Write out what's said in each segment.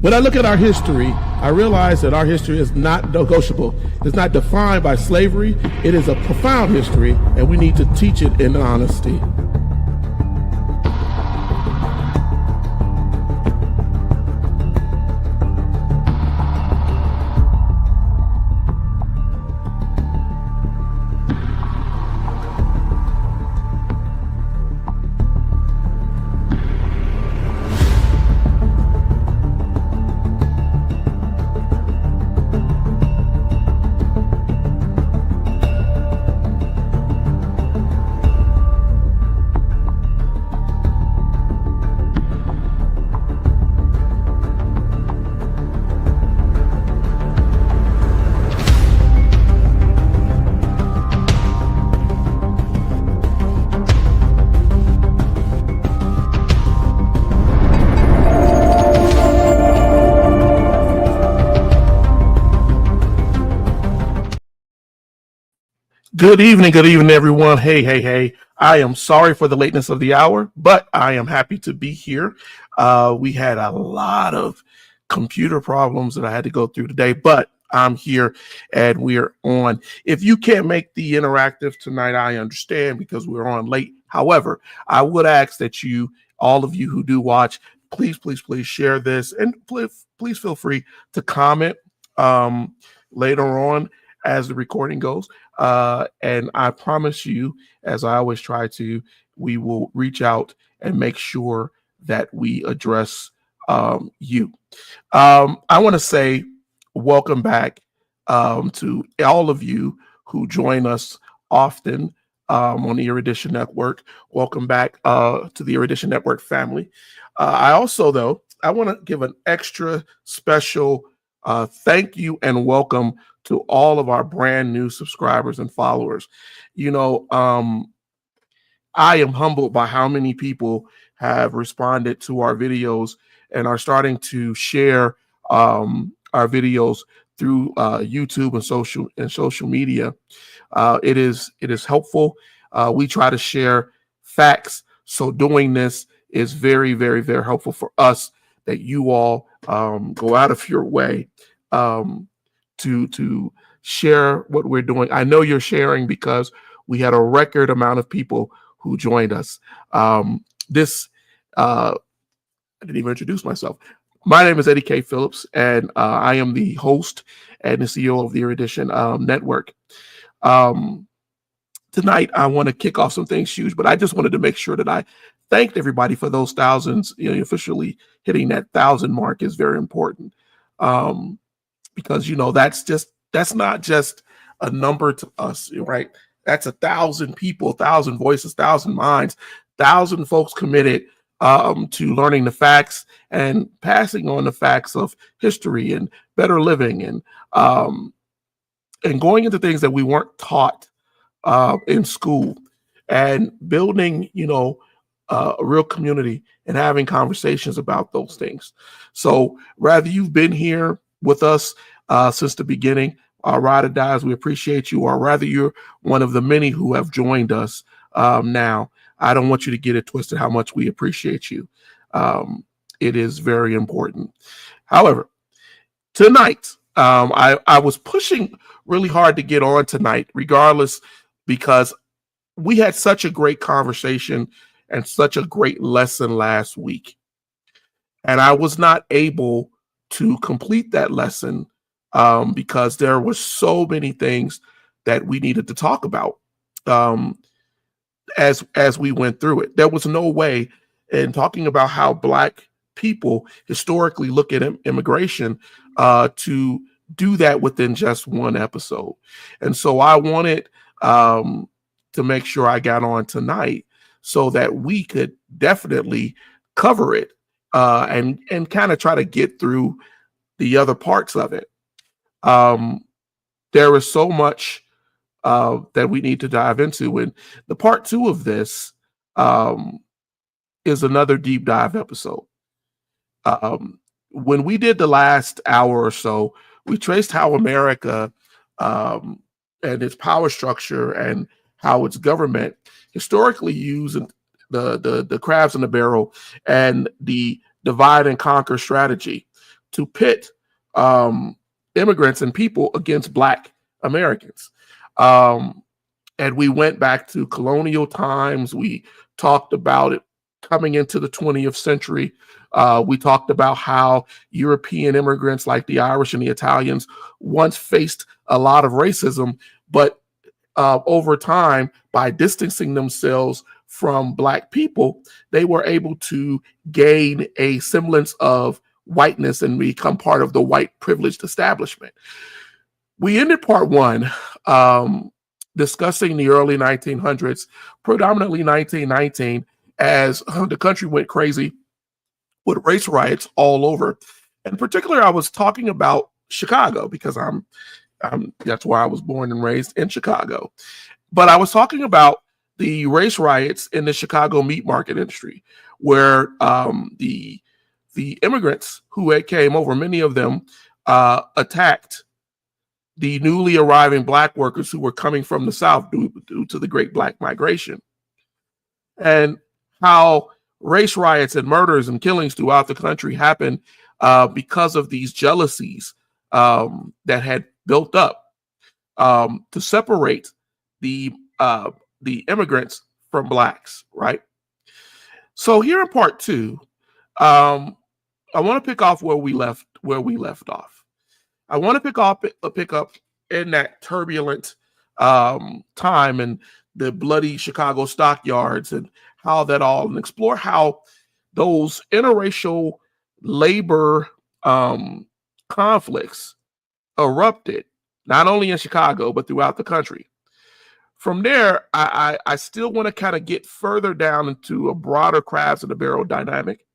When I look at our history, I realize that our history is not negotiable. It's not defined by slavery. It is a profound history, and we need to teach it in honesty. Good evening, everyone. Hey. I am sorry for the lateness of the hour, but I am happy to be here. We had a lot of computer problems that I had to go through today, but I'm here and we're on. If you can't make the interactive tonight, I understand because we're on late. However, I would ask that all of you who do watch, please share this, and please feel free to comment later on as the recording goes. And I promise you, as I always try to, we will reach out and make sure that we address you. I want to say welcome back to all of you who join us often on the Erudition Network. Welcome back to the Erudition Network family. I also, though, I want to give an extra special thank you and welcome to all of our brand new subscribers and followers. I am humbled by how many people have responded to our videos and are starting to share our videos through YouTube and social media. It is helpful. We try to share facts, so doing this is very, very, very helpful for us, that you all go out of your way to share what we're doing. I know you're sharing because we had a record amount of people who joined us. I didn't even introduce myself. My name is Eddie K. Phillips, and I am the host and the CEO of the Erudition Network. Tonight, I want to kick off some things huge, but I just wanted to make sure that I thanked everybody for those thousands. Officially hitting that 1,000 mark is very important. Because that's not just a number to us, right? That's 1,000 people, 1,000 voices, 1,000 minds, 1,000 folks committed to learning the facts and passing on the facts of history and better living and going into things that we weren't taught in school, and building, a real community and having conversations about those things. So whether you've been here with us since the beginning, ride or dies, we appreciate you, or rather you're one of the many who have joined us now, I don't want you to get it twisted how much we appreciate you. It is very important. However, tonight, I was pushing really hard to get on tonight, regardless, because we had such a great conversation and such a great lesson last week. And I was not able to complete that lesson because there were so many things that we needed to talk about as we went through it. There was no way in talking about how Black people historically look at immigration to do that within just one episode. And so I wanted to make sure I got on tonight so that we could definitely cover it and kind of try to get through the other parts of it. There is so much that we need to dive into, and the part 2 of this is another deep dive episode. When we did the last hour or so, we traced how America and its power structure and how its government historically used the crabs in the barrel and the divide and conquer strategy to pit immigrants and people against Black Americans. And we went back to colonial times. We talked about it coming into the 20th century. We talked about how European immigrants like the Irish and the Italians once faced a lot of racism, but over time, by distancing themselves from Black people, they were able to gain a semblance of whiteness and become part of the white privileged establishment. We ended part one discussing the early 1900s, predominantly 1919, as the country went crazy with race riots all over. In particular, I was talking about Chicago because that's where I was born and raised, in Chicago. But I was talking about the race riots in the Chicago meat market industry, where the immigrants who had came over, many of them attacked the newly arriving Black workers who were coming from the South due to the Great Black Migration, and how race riots and murders and killings throughout the country happened because of these jealousies that had built up to separate the immigrants from Blacks, right? So here in part two, I want to pick off where we left off. I want to pick up in that turbulent time and the bloody Chicago stockyards and how that all, and explore how those interracial labor conflicts erupted, not only in Chicago, but throughout the country. From there, I still want to kind of get further down into a broader crabs in the barrel dynamic.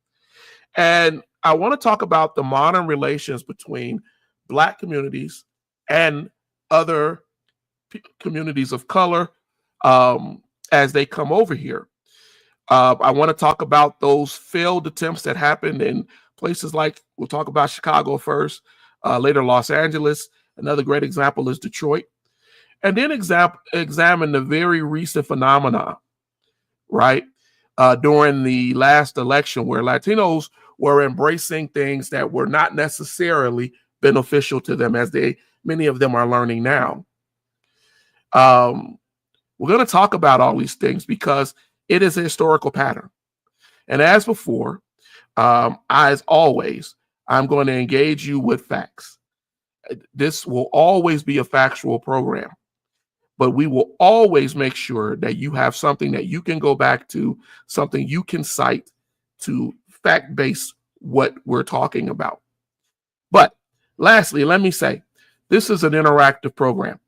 And I want to talk about the modern relations between Black communities and other communities of color as they come over here. I want to talk about those failed attempts that happened in places like, we'll talk about Chicago first, later Los Angeles. Another great example is Detroit. And then examine the very recent phenomena, right? During the last election, where Latinos were embracing things that were not necessarily beneficial to them, as many of them are learning now. We're going to talk about all these things because it is a historical pattern. And as before, as always, I'm going to engage you with facts. This will always be a factual program, but we will always make sure that you have something that you can go back to, something you can cite to fact base what we're talking about. But lastly, let me say, this is an interactive program.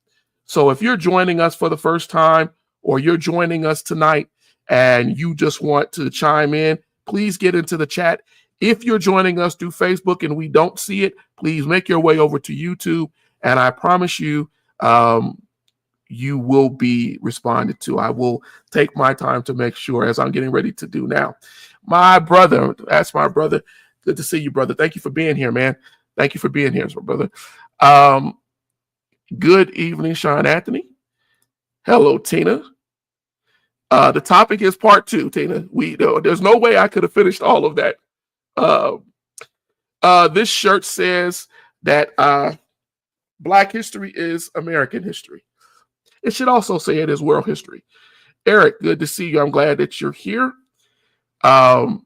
So if you're joining us for the first time, or you're joining us tonight and you just want to chime in, please get into the chat. If you're joining us through Facebook and we don't see it, please make your way over to YouTube. And I promise you, you will be responded to. I will take my time to make sure, as I'm getting ready to do now. My brother, that's my brother. Good to see you, brother. Thank you for being here, man. Thank you for being here, brother. Good evening, Sean Anthony. Hello, Tina. The topic is part two, Tina. There's no way I could have finished all of that. This shirt says that Black history is American history. It should also say it is world history. Eric, good to see you. I'm glad that you're here. I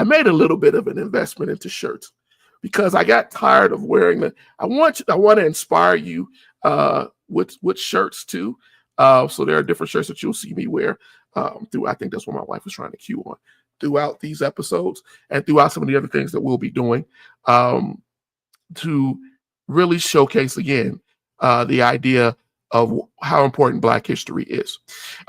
made a little bit of an investment into shirts because I got tired of wearing them. I want to inspire you with shirts too. So there are different shirts that you'll see me wear I think that's what my wife was trying to cue on throughout these episodes and throughout some of the other things that we'll be doing to really showcase again the idea of how important Black history is.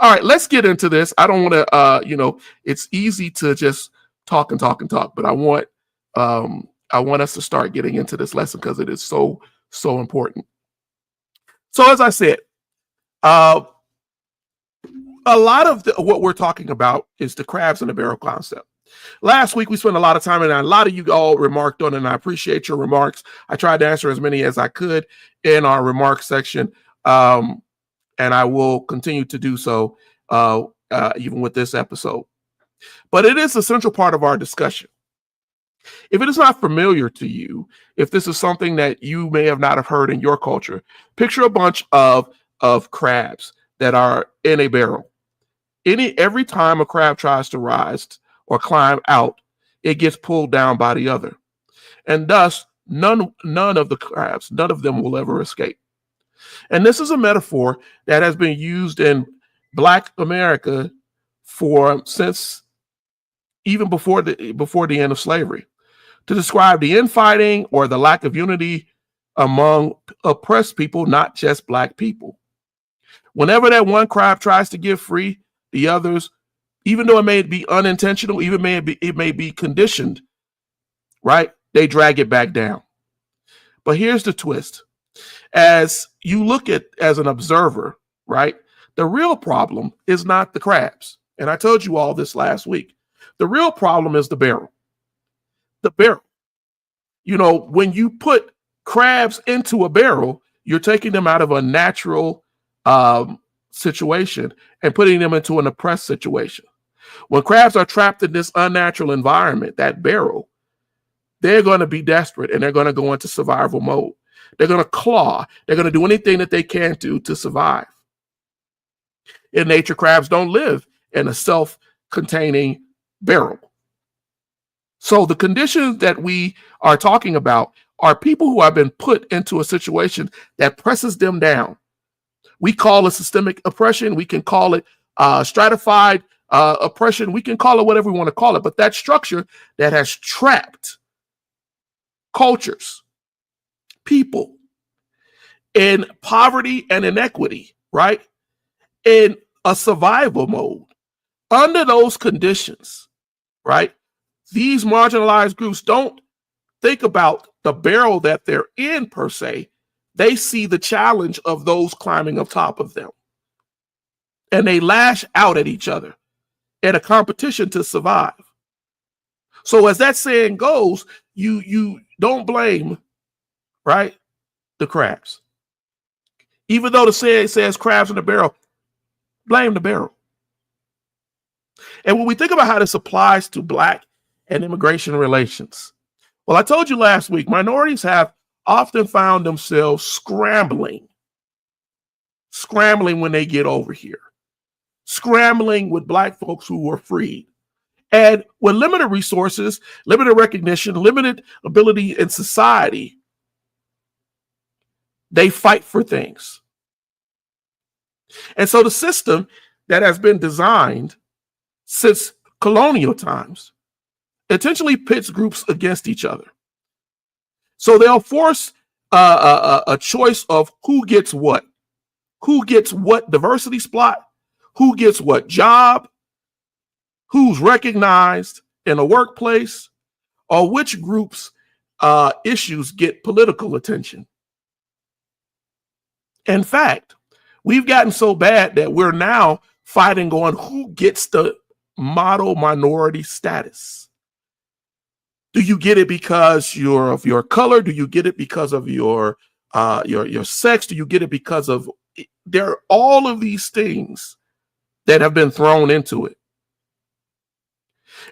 All right, let's get into this. I don't want to, it's easy to just talk, but I want us to start getting into this lesson because it is so important. So as I said, a lot of what we're talking about is the crabs in the barrel concept. Last week, we spent a lot of time, and a lot of you all remarked on it, and I appreciate your remarks. I tried to answer as many as I could in our remarks section, and I will continue to do so even with this episode. But it is a central part of our discussion. If it is not familiar to you, if this is something that you may have not have heard in your culture, picture a bunch of crabs that are in a barrel. Every time a crab tries to rise or climb out, it gets pulled down by the other. And thus, none of the crabs, none of them will ever escape. And this is a metaphor that has been used in Black America since even before the end of slavery, to describe the infighting or the lack of unity among oppressed people, not just Black people. Whenever that one crab tries to get free, the others, even though it may be unintentional, it may be conditioned, right? They drag it back down. But here's the twist. As you look at as an observer, right? The real problem is not the crabs. And I told you all this last week. The real problem is the barrel. The barrel. You know, when you put crabs into a barrel, you're taking them out of a natural situation and putting them into an oppressed situation. When crabs are trapped in this unnatural environment, that barrel, they're going to be desperate and they're going to go into survival mode. They're going to claw. They're going to do anything that they can do to survive. In nature, crabs don't live in a self-containing barrel. So the conditions that we are talking about are people who have been put into a situation that presses them down. We call it systemic oppression. We can call it stratified oppression. We can call it whatever we want to call it. But that structure that has trapped cultures, people in poverty and inequity, right? In a survival mode. Under those conditions, right? These marginalized groups don't think about the barrel that they're in per se. They see the challenge of those climbing up top of them. And they lash out at each other in a competition to survive. So as that saying goes, you don't blame, right, the crabs. Even though the saying says crabs in the barrel, blame the barrel. And when we think about how this applies to Black and immigration relations, well, I told you last week, minorities have often found themselves scrambling when they get over here, scrambling with Black folks who were freed. And with limited resources, limited recognition, limited ability in society, they fight for things. And so the system that has been designed since colonial times intentionally pits groups against each other. So they'll force a choice of who gets what diversity spot, who gets what job, who's recognized in a workplace, or which groups' issues get political attention. In fact, we've gotten so bad that we're now fighting on who gets the model minority status. Do you get it because you're of your color? Do you get it because of your sex? Do you get it because of there are all of these things that have been thrown into it?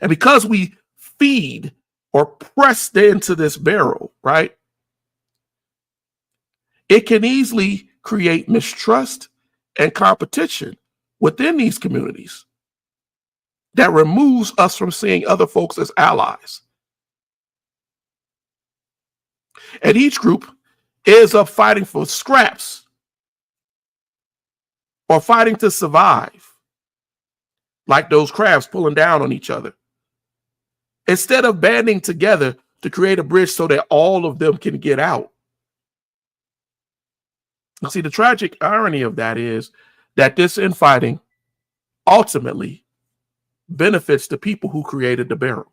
And because we feed or press into this barrel, right? It can easily create mistrust and competition within these communities that removes us from seeing other folks as allies. And each group ends up fighting for scraps or fighting to survive, like those crabs pulling down on each other, instead of banding together to create a bridge so that all of them can get out. See, the tragic irony of that is that this infighting ultimately benefits the people who created the barrel.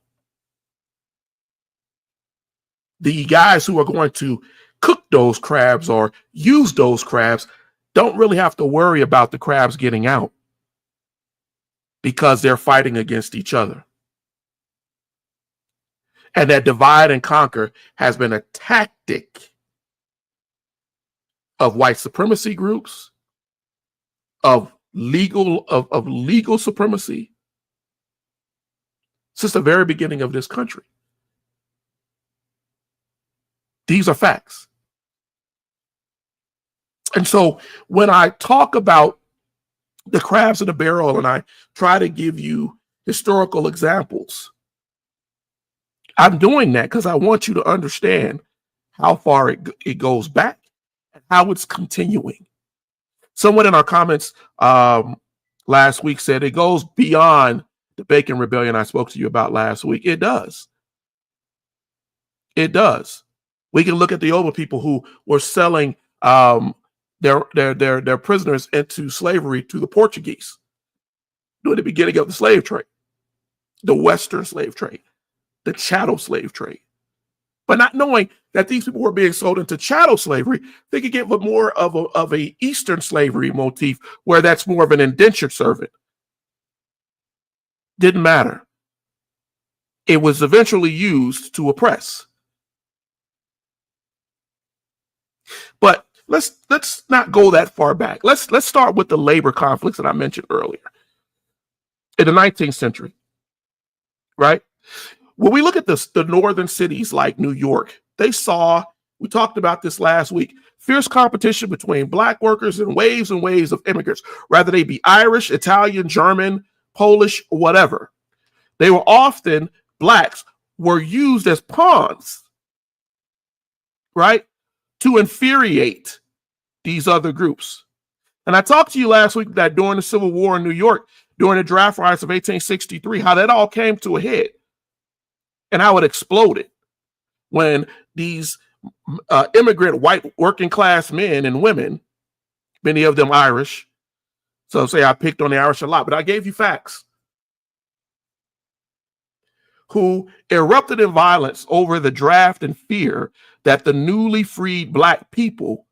The guys who are going to cook those crabs or use those crabs don't really have to worry about the crabs getting out because they're fighting against each other. And that divide and conquer has been a tactic of white supremacy groups, of legal supremacy since the very beginning of this country. These are facts. And so when I talk about the crabs in the barrel and I try to give you historical examples, I'm doing that because I want you to understand how far it goes back and how it's continuing. Someone in our comments last week said it goes beyond the Bacon Rebellion I spoke to you about last week. It does. It does. We can look at the Oba people who were selling their prisoners into slavery to the Portuguese during the beginning of the slave trade, the Western slave trade, the chattel slave trade. But not knowing that these people were being sold into chattel slavery, they could get more of a Eastern slavery motif where that's more of an indentured servant. Didn't matter. It was eventually used to oppress. But let's not go that far back. Let's start with the labor conflicts that I mentioned earlier. In the 19th century, right? When we look at the northern cities like New York, we talked about this last week, fierce competition between Black workers and waves of immigrants, whether they be Irish, Italian, German, Polish, whatever. They were often, Blacks were used as pawns, right, to infuriate these other groups. And I talked to you last week that during the Civil War in New York, during the draft riots of 1863, how that all came to a head and how it exploded when these immigrant white working class men and women, many of them Irish, so say I picked on the Irish a lot, but I gave you facts, who erupted in violence over the draft and fear that the newly freed Black people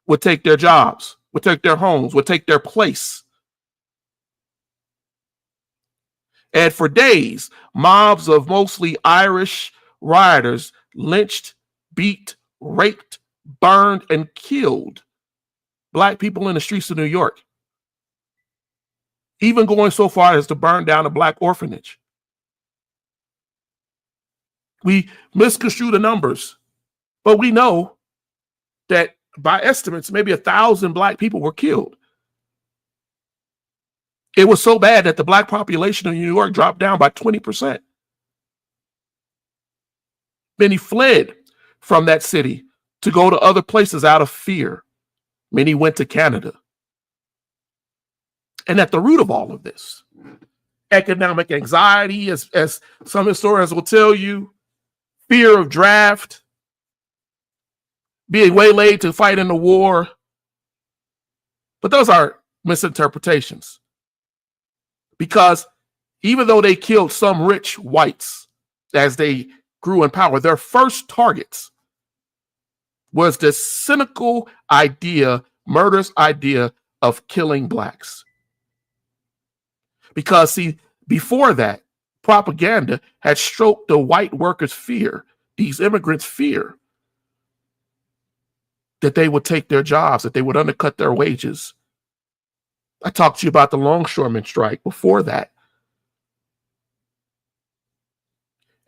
would take their jobs, would take their homes, would take their place. And for days, mobs of mostly Irish rioters lynched, beat, raped, burned, and killed Black people in the streets of New York, even going so far as to burn down a Black orphanage. We misconstrue the numbers, but we know that by estimates, maybe 1,000 Black people were killed. It was so bad that the Black population in New York dropped down by 20%. Many fled from that city to go to other places out of fear. Many went to Canada. And at the root of all of this, economic anxiety, as some historians will tell you, fear of draft, being waylaid to fight in the war. But those are misinterpretations. Because even though they killed some rich whites as they grew in power, their first targets was the cynical idea, murderous idea of killing Blacks. Because, see, before that, propaganda had stroked the white workers' fear, these immigrants' fear, that they would take their jobs, that they would undercut their wages. I talked to you about the longshoremen strike before that,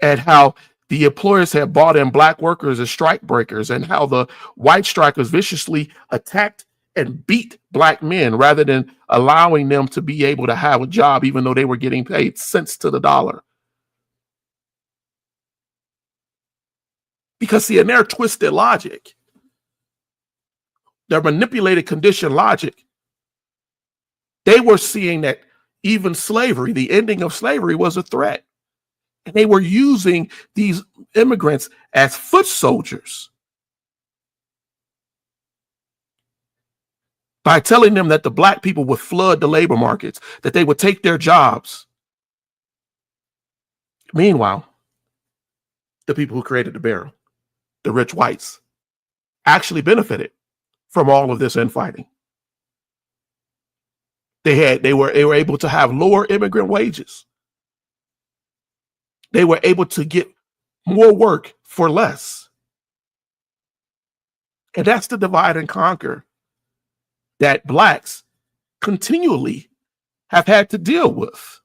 and how the employers had brought in Black workers as strike breakers, and how the white strikers viciously attacked and beat Black men rather than allowing them to be able to have a job, even though they were getting paid cents to the dollar. Because, see, in their twisted logic, their manipulated condition logic, they were seeing that even slavery, the ending of slavery, was a threat. And they were using these immigrants as foot soldiers by telling them that the Black people would flood the labor markets, that they would take their jobs. Meanwhile, the people who created the barrel, the rich whites, actually benefited from all of this infighting. They were able to have lower immigrant wages. They were able to get more work for less. And that's the divide and conquer that Blacks continually have had to deal with.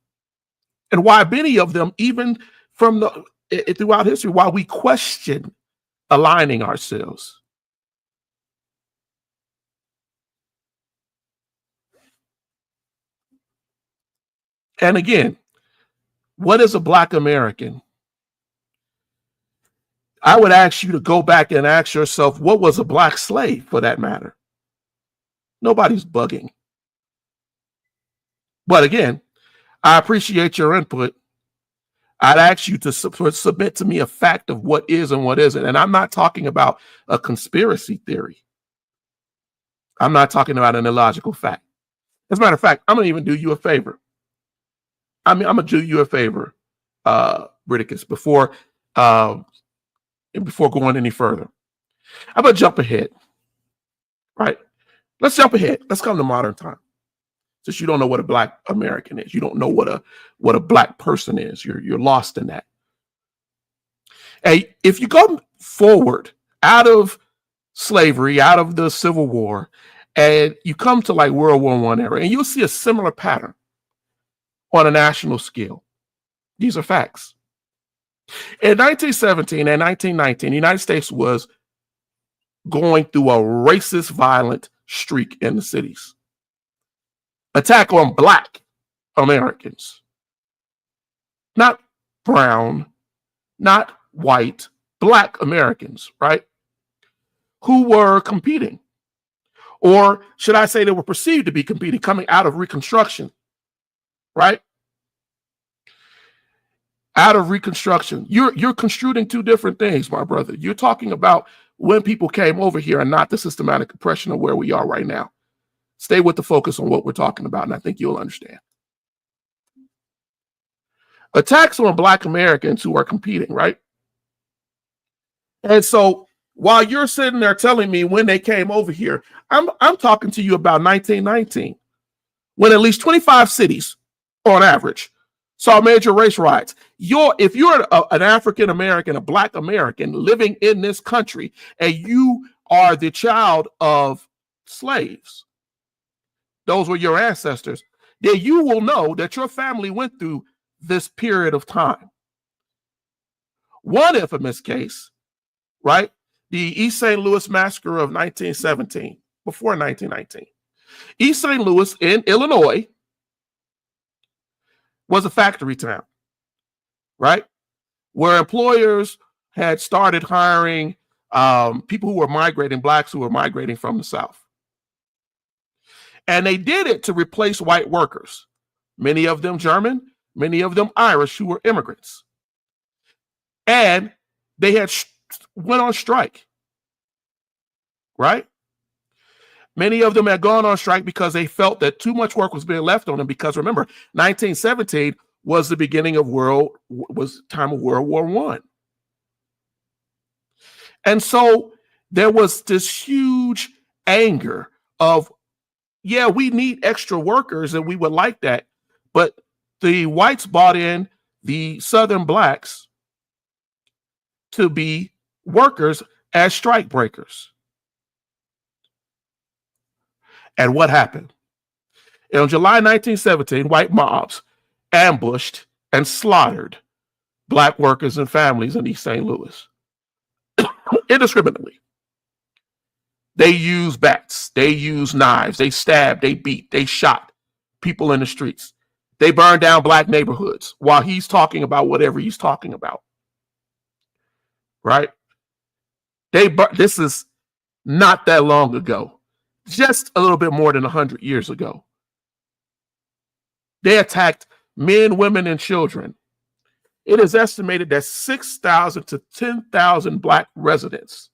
And why many of them, even from throughout history, why we question aligning ourselves. And again, what is a Black American? I would ask you to go back and ask yourself, what was a Black slave for that matter? Nobody's bugging. But again, I appreciate your input. I'd ask you to submit to me a fact of what is and what isn't. And I'm not talking about a conspiracy theory. I'm not talking about an illogical fact. As a matter of fact, I'm going to even do you a favor. I'm going to do you a favor, Ridicus, before going any further. I'm going to jump ahead, right? Let's jump ahead. Let's come to modern time. Since you don't know what a Black American is, you don't know what a Black person is. You're lost in that. Hey, if you go forward out of slavery, out of the Civil War, and you come to like World War I era, and you'll see a similar pattern on a national scale. These are facts. In 1917 and 1919, the United States was going through a racist, violent streak in the cities. Attack on Black Americans, not brown, not white, Black Americans, right? Who were competing, or should I say they were perceived to be competing, coming out of Reconstruction, right? Out of Reconstruction. You're construing two different things, my brother. You're talking about when people came over here and not the systematic oppression of where we are right now. Stay with the focus on what we're talking about, and I think you'll understand. Attacks on Black Americans who are competing, right? And so while you're sitting there telling me when they came over here, I'm talking to you about 1919, when at least 25 cities, on average, saw major race riots. If you're an African American, a Black American living in this country, and you are the child of slaves, those were your ancestors, then you will know that your family went through this period of time. One infamous case, right? The East St. Louis massacre of 1917, before 1919. East St. Louis in Illinois was a factory town, right? Where employers had started hiring people who were migrating, Blacks who were migrating from the South. And they did it to replace white workers, many of them German, many of them Irish, who were immigrants. And they had went on strike, right? Many of them had gone on strike because they felt that too much work was being left on them. Because remember, 1917 was the beginning of time of World War I. And so there was this huge anger of, yeah, we need extra workers and we would like that. But the whites bought in the Southern Blacks to be workers as strike breakers. And what happened? In July 1917, white mobs ambushed and slaughtered Black workers and families in East St. Louis indiscriminately. They used bats, they used knives, they stabbed, they beat, they shot people in the streets. They burned down Black neighborhoods while he's talking about whatever he's talking about. Right? This is not that long ago, just a little bit more than 100 years ago. They attacked men, women, and children. It is estimated that 6,000 to 10,000 Black residents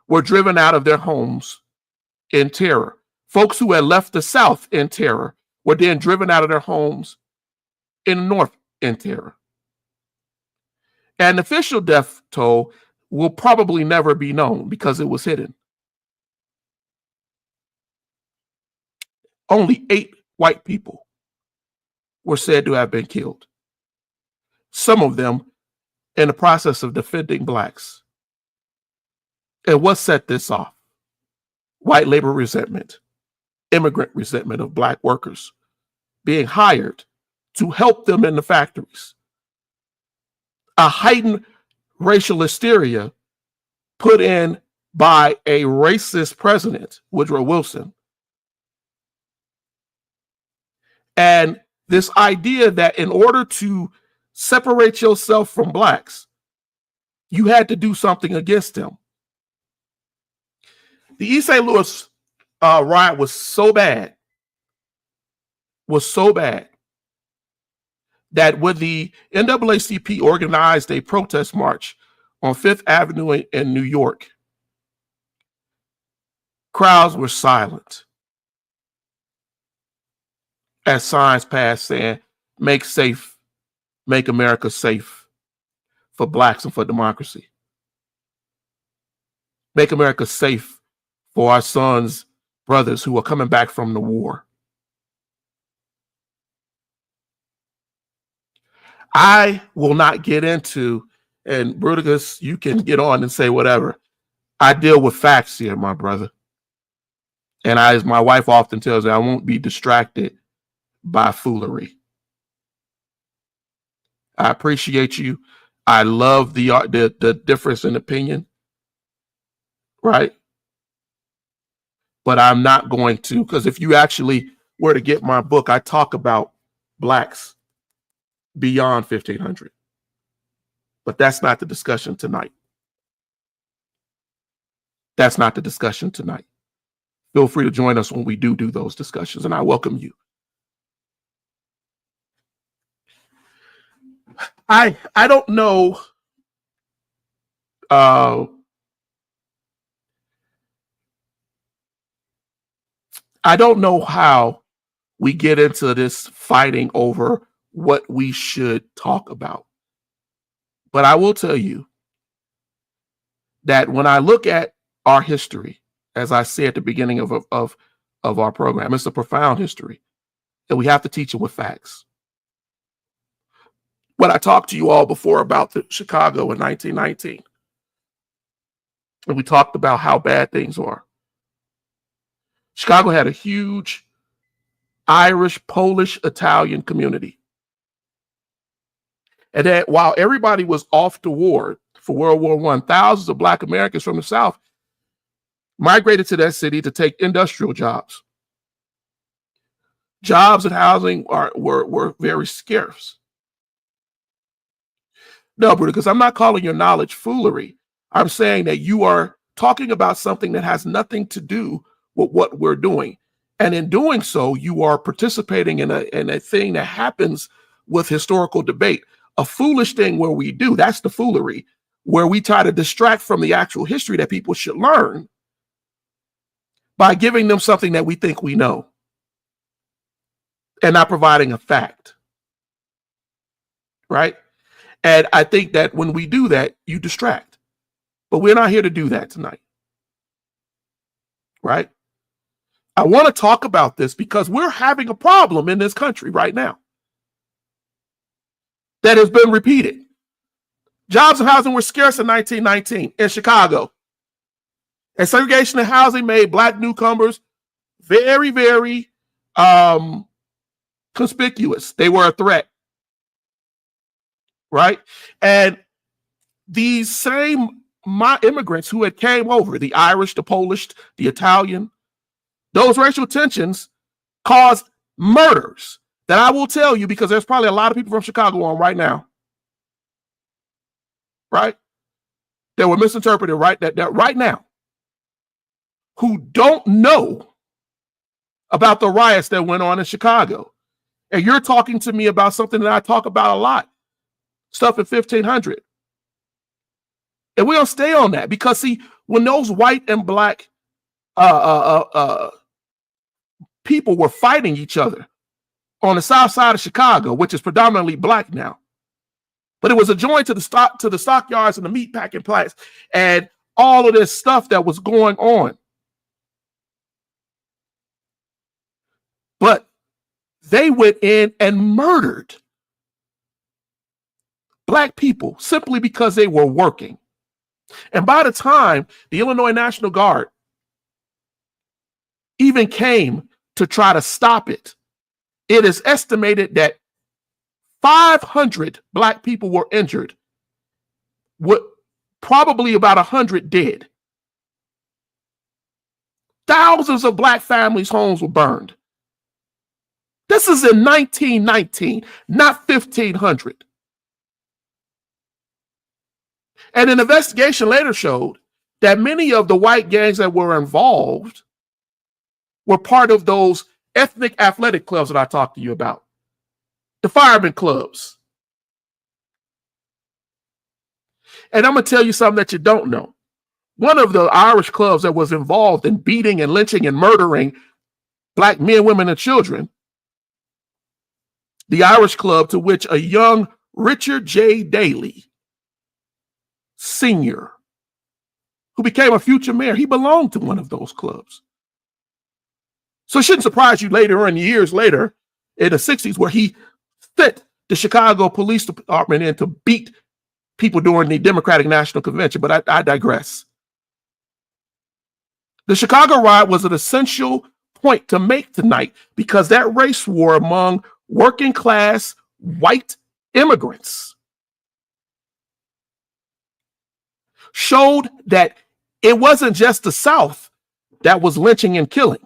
were driven out of their homes in terror. Folks who had left the South in terror were then driven out of their homes in the North in terror. And the official death toll will probably never be known because it was hidden. Only 8 white people were said to have been killed. Some of them in the process of defending Blacks. And what set this off? White labor resentment, immigrant resentment of Black workers being hired to help them in the factories. A heightened racial hysteria put in by a racist president, Woodrow Wilson. And this idea that in order to separate yourself from blacks, you had to do something against them. The East St. Louis riot was so bad, that when the NAACP organized a protest march on Fifth Avenue in New York, crowds were silent as signs passed saying, make America safe for blacks and for democracy. Make America safe for our sons, brothers who are coming back from the war. I will not get into, and Bruticus, you can get on and say whatever. I deal with facts here, my brother. And as my wife often tells me, I won't be distracted by foolery. I appreciate you. I love the difference in opinion, right? But I'm not going to, because if you actually were to get my book, I talk about blacks beyond 1500. But that's not the discussion tonight. That's not the discussion tonight. Feel free to join us when we do those discussions, and I welcome you. I don't know I don't know how we get into this fighting over what we should talk about. But I will tell you that when I look at our history, as I said at the beginning of our program, it's a profound history, and we have to teach it with facts. When I talked to you all before about the Chicago in 1919, and we talked about how bad things are. Chicago had a huge Irish, Polish, Italian community. And that while everybody was off to war for World War I, thousands of Black Americans from the South migrated to that city to take industrial jobs. Jobs and housing were very scarce. No, Bruder, because I'm not calling your knowledge foolery. I'm saying that you are talking about something that has nothing to do with what we're doing. And in doing so, you are participating in a thing that happens with historical debate. A foolish thing where we do, that's the foolery, where we try to distract from the actual history that people should learn by giving them something that we think we know and not providing a fact, right? And I think that when we do that, you distract. But we're not here to do that tonight, right? I want to talk about this because we're having a problem in this country right now that has been repeated. Jobs and housing were scarce in 1919 in Chicago. And segregation in housing made Black newcomers very, very conspicuous. They were a threat, right? And these same immigrants who had came over, the Irish, the Polish, the Italian, those racial tensions caused murders that I will tell you, because there's probably a lot of people from Chicago on right now, right? That were misinterpreted right now, who don't know about the riots that went on in Chicago. And you're talking to me about something that I talk about a lot, stuff in 1500. And we don't stay on that because, see, when those white and Black people were fighting each other on the south side of Chicago, which is predominantly Black now, but it was adjoined to the stockyards and the meat packing plants and all of this stuff that was going on. But they went in and murdered Black people simply because they were working. And by the time the Illinois National Guard even came to try to stop it, it is estimated that 500 Black people were injured with probably about 100 dead. Thousands of black families' homes were burned. This is in 1919, not 1500. And an investigation later showed that many of the white gangs that were involved were part of those ethnic athletic clubs that I talked to you about, the firemen clubs. And I'm going to tell you something that you don't know. One of the Irish clubs that was involved in beating and lynching and murdering black men, women, and children, the Irish club to which a young Richard J. Daley, Sr., who became a future mayor, he belonged to one of those clubs. So it shouldn't surprise you later on, years later, in the 60s, where he sent the Chicago Police Department in to beat people during the Democratic National Convention. But I digress. The Chicago riot was an essential point to make tonight because that race war among working class white immigrants showed that it wasn't just the South that was lynching and killing.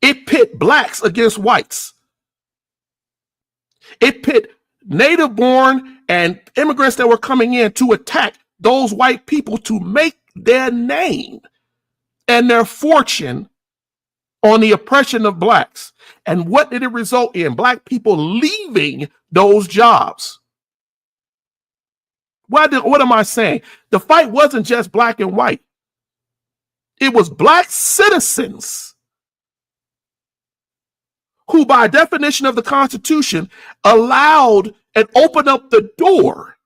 It pit blacks against whites. It pit native-born and immigrants that were coming in to attack those white people to make their name and their fortune on the oppression of blacks. And what did it result in? Black people leaving those jobs. What am I saying? The fight wasn't just black and white. It was black citizens who, by definition of the Constitution, allowed and opened up the door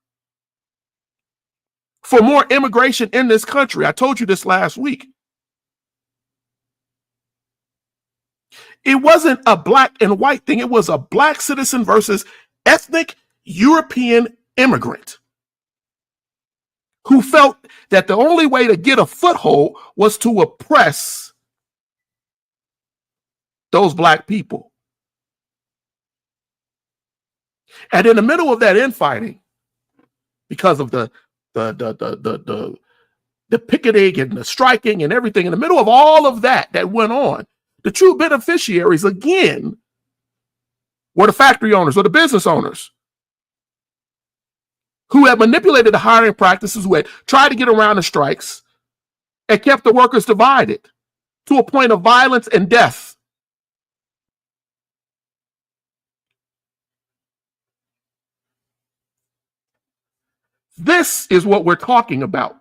for more immigration in this country. I told you this last week. It wasn't a black and white thing. It was a black citizen versus ethnic European immigrant who felt that the only way to get a foothold was to oppress those black people. And in the middle of that infighting, because of the picketing and the striking and everything, in the middle of all of that went on, the true beneficiaries, again, were the factory owners or the business owners who had manipulated the hiring practices, who had tried to get around the strikes and kept the workers divided to a point of violence and death. This is what we're talking about.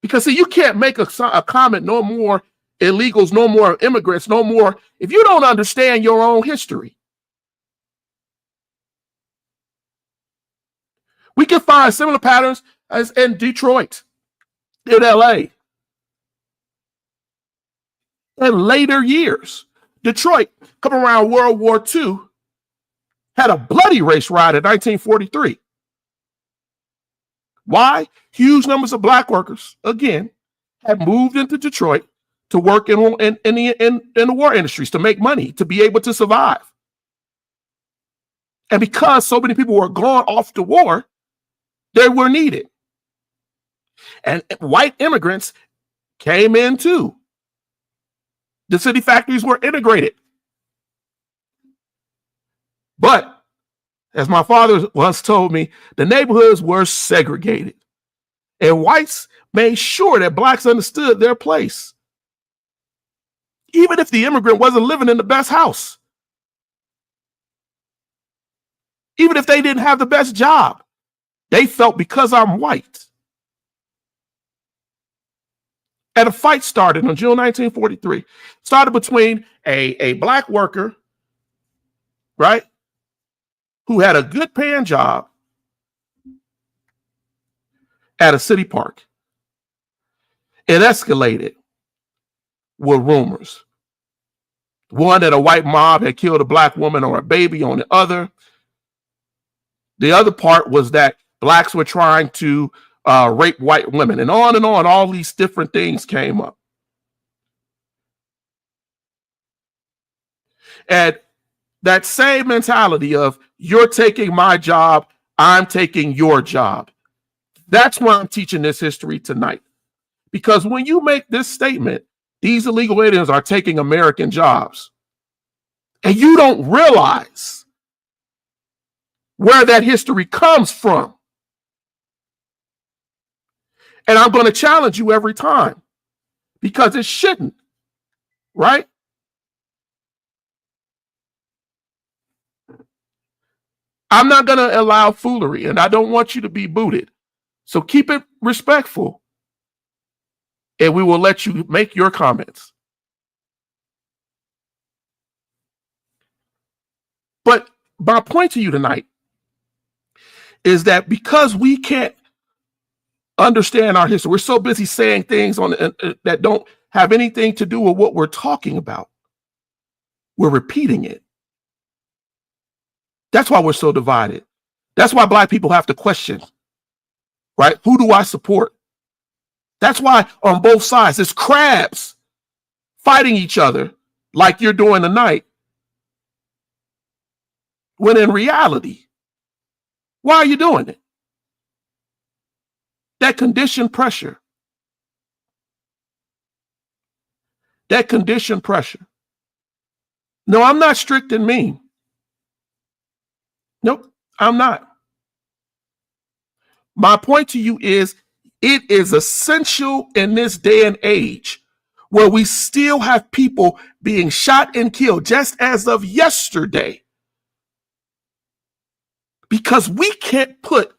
Because, see, you can't make a comment, no more illegals, no more immigrants, no more, if you don't understand your own history. We can find similar patterns as in Detroit, in LA. In later years, Detroit, coming around World War II, had a bloody race riot in 1943. Why? Huge numbers of black workers, again, had moved into Detroit to work in the war industries, to make money, to be able to survive. And because so many people were gone off to war, they were needed. And white immigrants came in too. The city factories were integrated. But, as my father once told me, the neighborhoods were segregated. And whites made sure that blacks understood their place. Even if the immigrant wasn't living in the best house. Even if they didn't have the best job. They felt, because I'm white. And a fight started on June 1943. Started between a black worker, right, who had a good paying job at a city park. It escalated with rumors. One, that a white mob had killed a black woman or a baby on the other. The other part was that blacks were trying to rape white women, and on, all these different things came up. And that same mentality of, you're taking my job, I'm taking your job. That's why I'm teaching this history tonight. Because when you make this statement, these illegal aliens are taking American jobs, and you don't realize where that history comes from. And I'm going to challenge you every time, because it shouldn't, right? I'm not going to allow foolery, and I don't want you to be booted. So keep it respectful, and we will let you make your comments. But my point to you tonight is that because we can't understand our history, we're so busy saying things that don't have anything to do with what we're talking about. We're repeating it. That's why we're so divided. That's why Black people have to question, right? Who do I support? That's why on both sides, it's crabs fighting each other like you're doing tonight. When in reality, why are you doing it? That conditioned pressure. That conditioned pressure. No, I'm not strict and mean. Nope, I'm not. My point to you is, it is essential in this day and age where we still have people being shot and killed just as of yesterday, because we can't put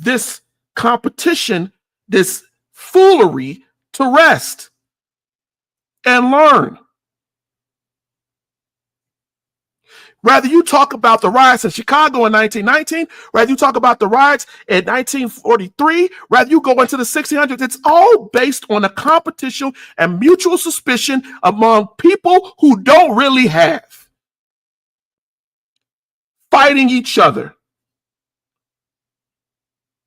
this competition, this foolery to rest and learn. Rather you talk about the riots in Chicago in 1919, rather you talk about the riots in 1943, rather you go into the 1600s, it's all based on a competition and mutual suspicion among people who don't really have. Fighting each other.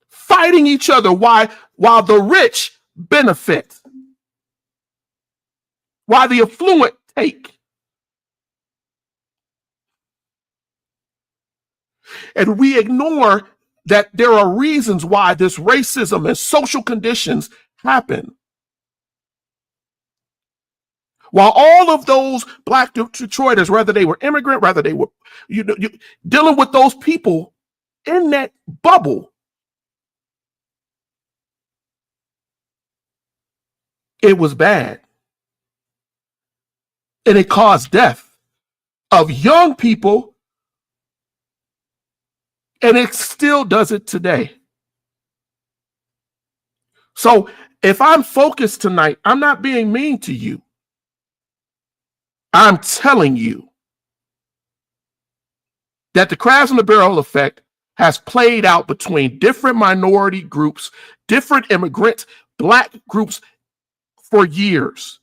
Fighting each other while the rich benefit. While the affluent take. And we ignore that there are reasons why this racism and social conditions happen. While all of those Black Detroiters, whether they were immigrant, whether they were dealing with those people in that bubble, it was bad. And it caused death of young people. And it still does it today. So if I'm focused tonight, I'm not being mean to you. I'm telling you that the crabs in the barrel effect has played out between different minority groups, different immigrant Black groups for years.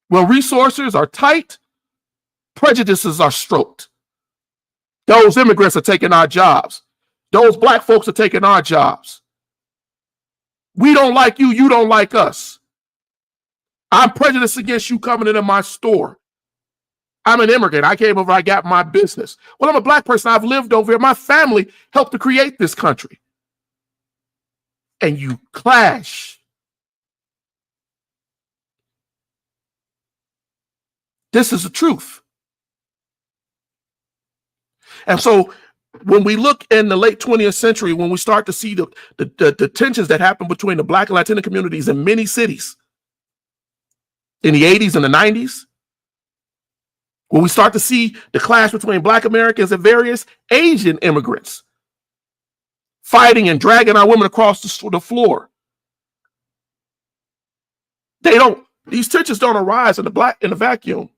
When resources are tight, prejudices are stroked. Those immigrants are taking our jobs. Those Black folks are taking our jobs. We don't like you, you don't like us. I'm prejudiced against you coming into my store. I'm an immigrant. I came over, I got my business. Well, I'm a Black person. I've lived over here. My family helped to create this country. And you clash. This is the truth. And so when we look in the late 20th century, when we start to see the tensions that happen between the Black and Latino communities in many cities in the 80s and the 90s, when we start to see the clash between Black Americans and various Asian immigrants fighting and dragging our women across the floor, these tensions don't arise in the vacuum.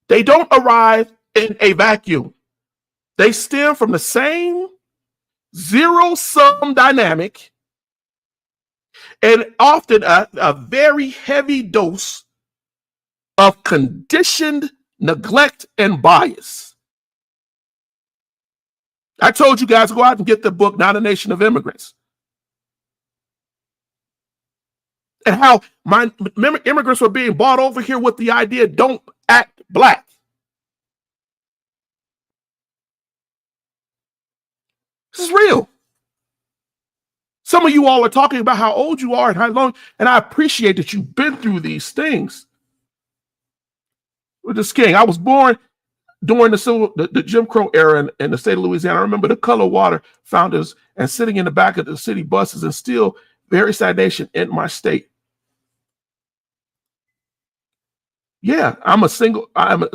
They don't arrive in a vacuum. They stem from the same zero-sum dynamic, and often a very heavy dose of conditioned neglect and bias. I told you guys to go out and get the book, Not a Nation of Immigrants. And how my immigrants were being bought over here with the idea, don't act Black. This is real. Some of you all are talking about how old you are and how long, and I appreciate that you've been through these things. With this King, I was born during the Jim Crow era in the state of Louisiana. I remember the Color Water founders and sitting in the back of the city buses and still very stagnation in my state. Yeah, I'm a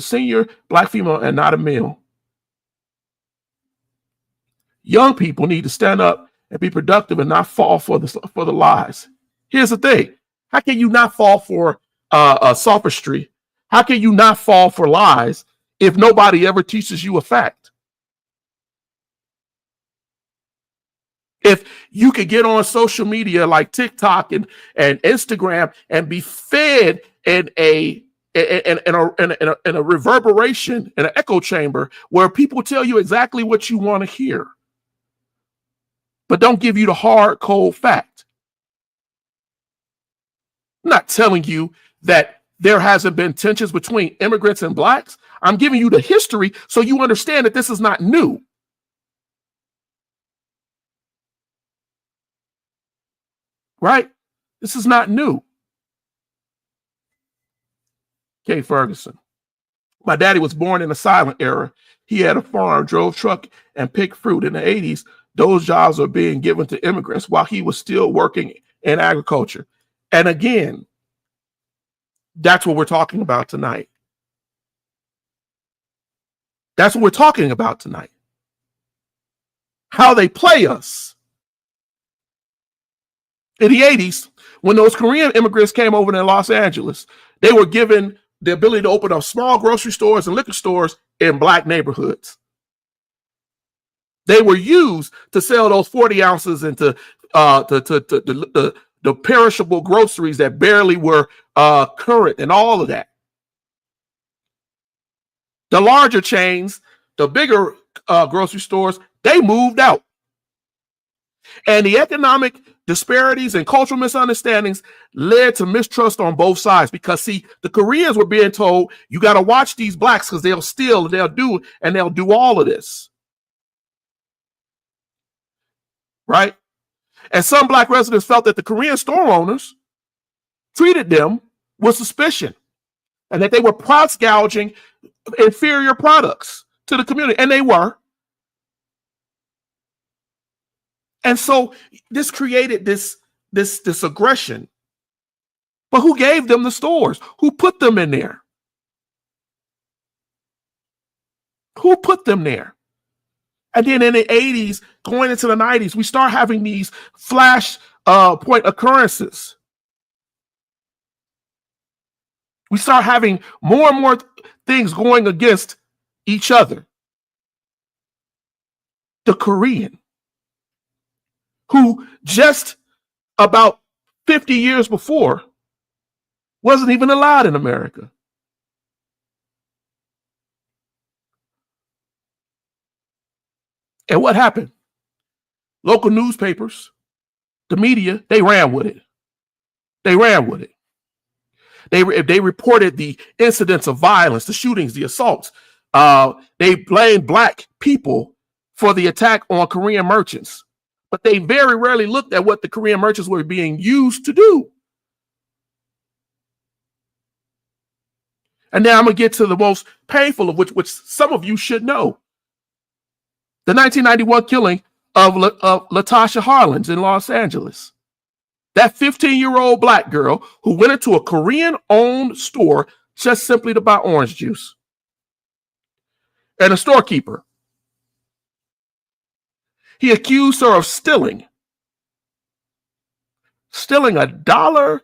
senior Black female and not a male. Young people need to stand up and be productive and not fall for the lies. Here's the thing. How can you not fall for sophistry? How can you not fall for lies if nobody ever teaches you a fact? If you could get on social media like TikTok and Instagram and be fed in a reverberation, in an echo chamber where people tell you exactly what you want to hear, but don't give you the hard, cold fact. I'm not telling you that there hasn't been tensions between immigrants and Blacks. I'm giving you the history so you understand that this is not new. Right? This is not new. Kay Ferguson. My daddy was born in the silent era. He had a farm, drove truck, and picked fruit. In the 80s, those jobs were being given to immigrants while he was still working in agriculture. And again, that's what we're talking about tonight. That's what we're talking about tonight. How they play us. In the 80s, when those Korean immigrants came over to Los Angeles, they were given the ability to open up small grocery stores and liquor stores in Black neighborhoods. They were used to sell those 40 ounces into the perishable groceries that barely were current and all of that. The larger chains, the bigger grocery stores, they moved out. And the economic disparities and cultural misunderstandings led to mistrust on both sides because, see, the Koreans were being told, you got to watch these Blacks because they'll steal and they'll do all of this. Right? And some Black residents felt that the Korean store owners treated them with suspicion and that they were price gouging inferior products to the community. And they were. And so this created this aggression. But who gave them the stores? Who put them in there? Who put them there? And then in the 80s, going into the 90s, we start having these flash point occurrences. We start having more and more things going against each other. The Korean, who just about 50 years before wasn't even allowed in America. And what happened? Local newspapers, the media, they ran with it. They ran with it. They reported the incidents of violence, the shootings, the assaults. They blamed Black people for the attack on Korean merchants. But they very rarely looked at what the Korean merchants were being used to do. And now I'm going to get to the most painful of which some of you should know. The 1991 killing of Latasha Harlins in Los Angeles. That 15-year-old Black girl who went into a Korean-owned store just simply to buy orange juice. And a storekeeper, he accused her of stealing $1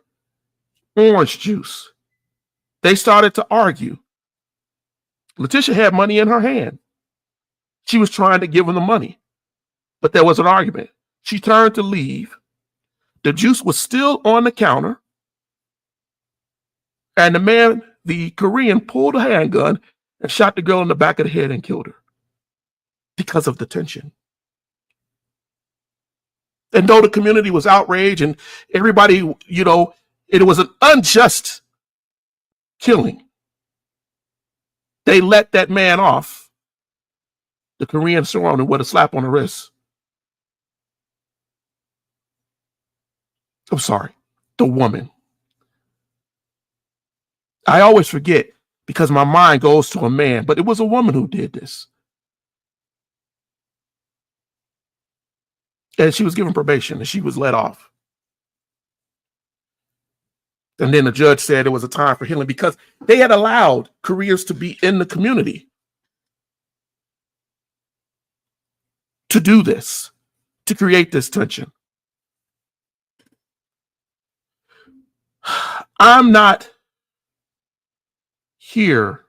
orange juice. They started to argue. Latisha had money in her hand. She was trying to give him the money, but there was an argument. She turned to leave. The juice was still on the counter. And the Korean, pulled a handgun and shot the girl in the back of the head and killed her because of the tension. And though the community was outraged and everybody, it was an unjust killing, they let that man off, the Korean store owner, with a slap on the wrist I'm sorry, the woman. I always forget because my mind goes to a man, but it was a woman who did this. And she was given probation and she was let off. And then the judge said it was a time for healing because they had allowed careers to be in the community to do this, to create this tension. I'm not here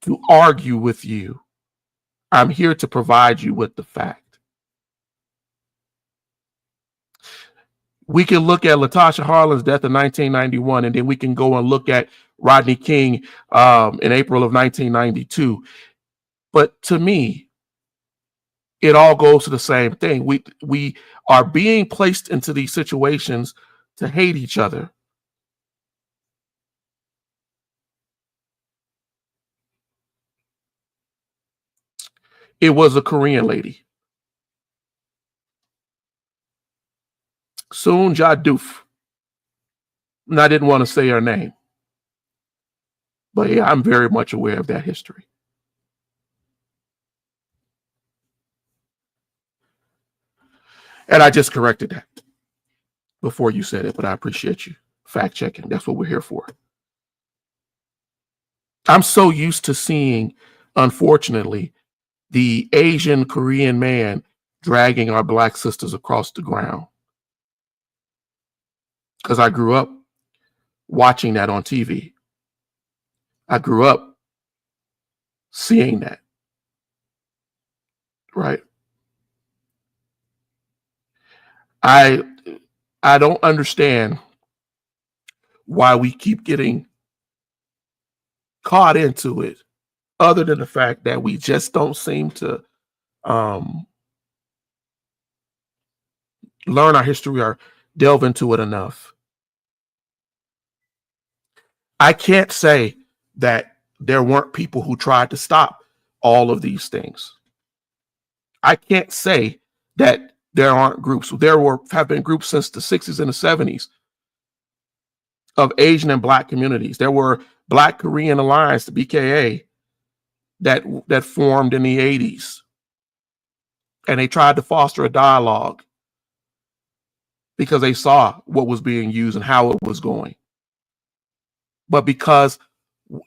to argue with you. I'm here to provide you with the fact. We can look at Latasha Harlins' death in 1991, and then we can go and look at Rodney King in April of 1992. But to me, it all goes to the same thing. We are being placed into these situations to hate each other. It was a Korean lady, Soon Ja-doof. And I didn't want to say her name. But yeah, I'm very much aware of that history. And I just corrected that before you said it, but I appreciate you fact checking. That's what we're here for. I'm so used to seeing, unfortunately, the Asian Korean man dragging our Black sisters across the ground. Because I grew up watching that on TV. I grew up seeing that. Right? I don't understand why we keep getting caught into it, other than the fact that we just don't seem to learn our history or delve into it enough. I can't say that there weren't people who tried to stop all of these things. I can't say that there aren't groups. There have been groups since the 60s and the 70s of Asian and Black communities. There were Black Korean Alliance, the BKA, that formed in the 80s. And they tried to foster a dialogue because they saw what was being used and how it was going. But because,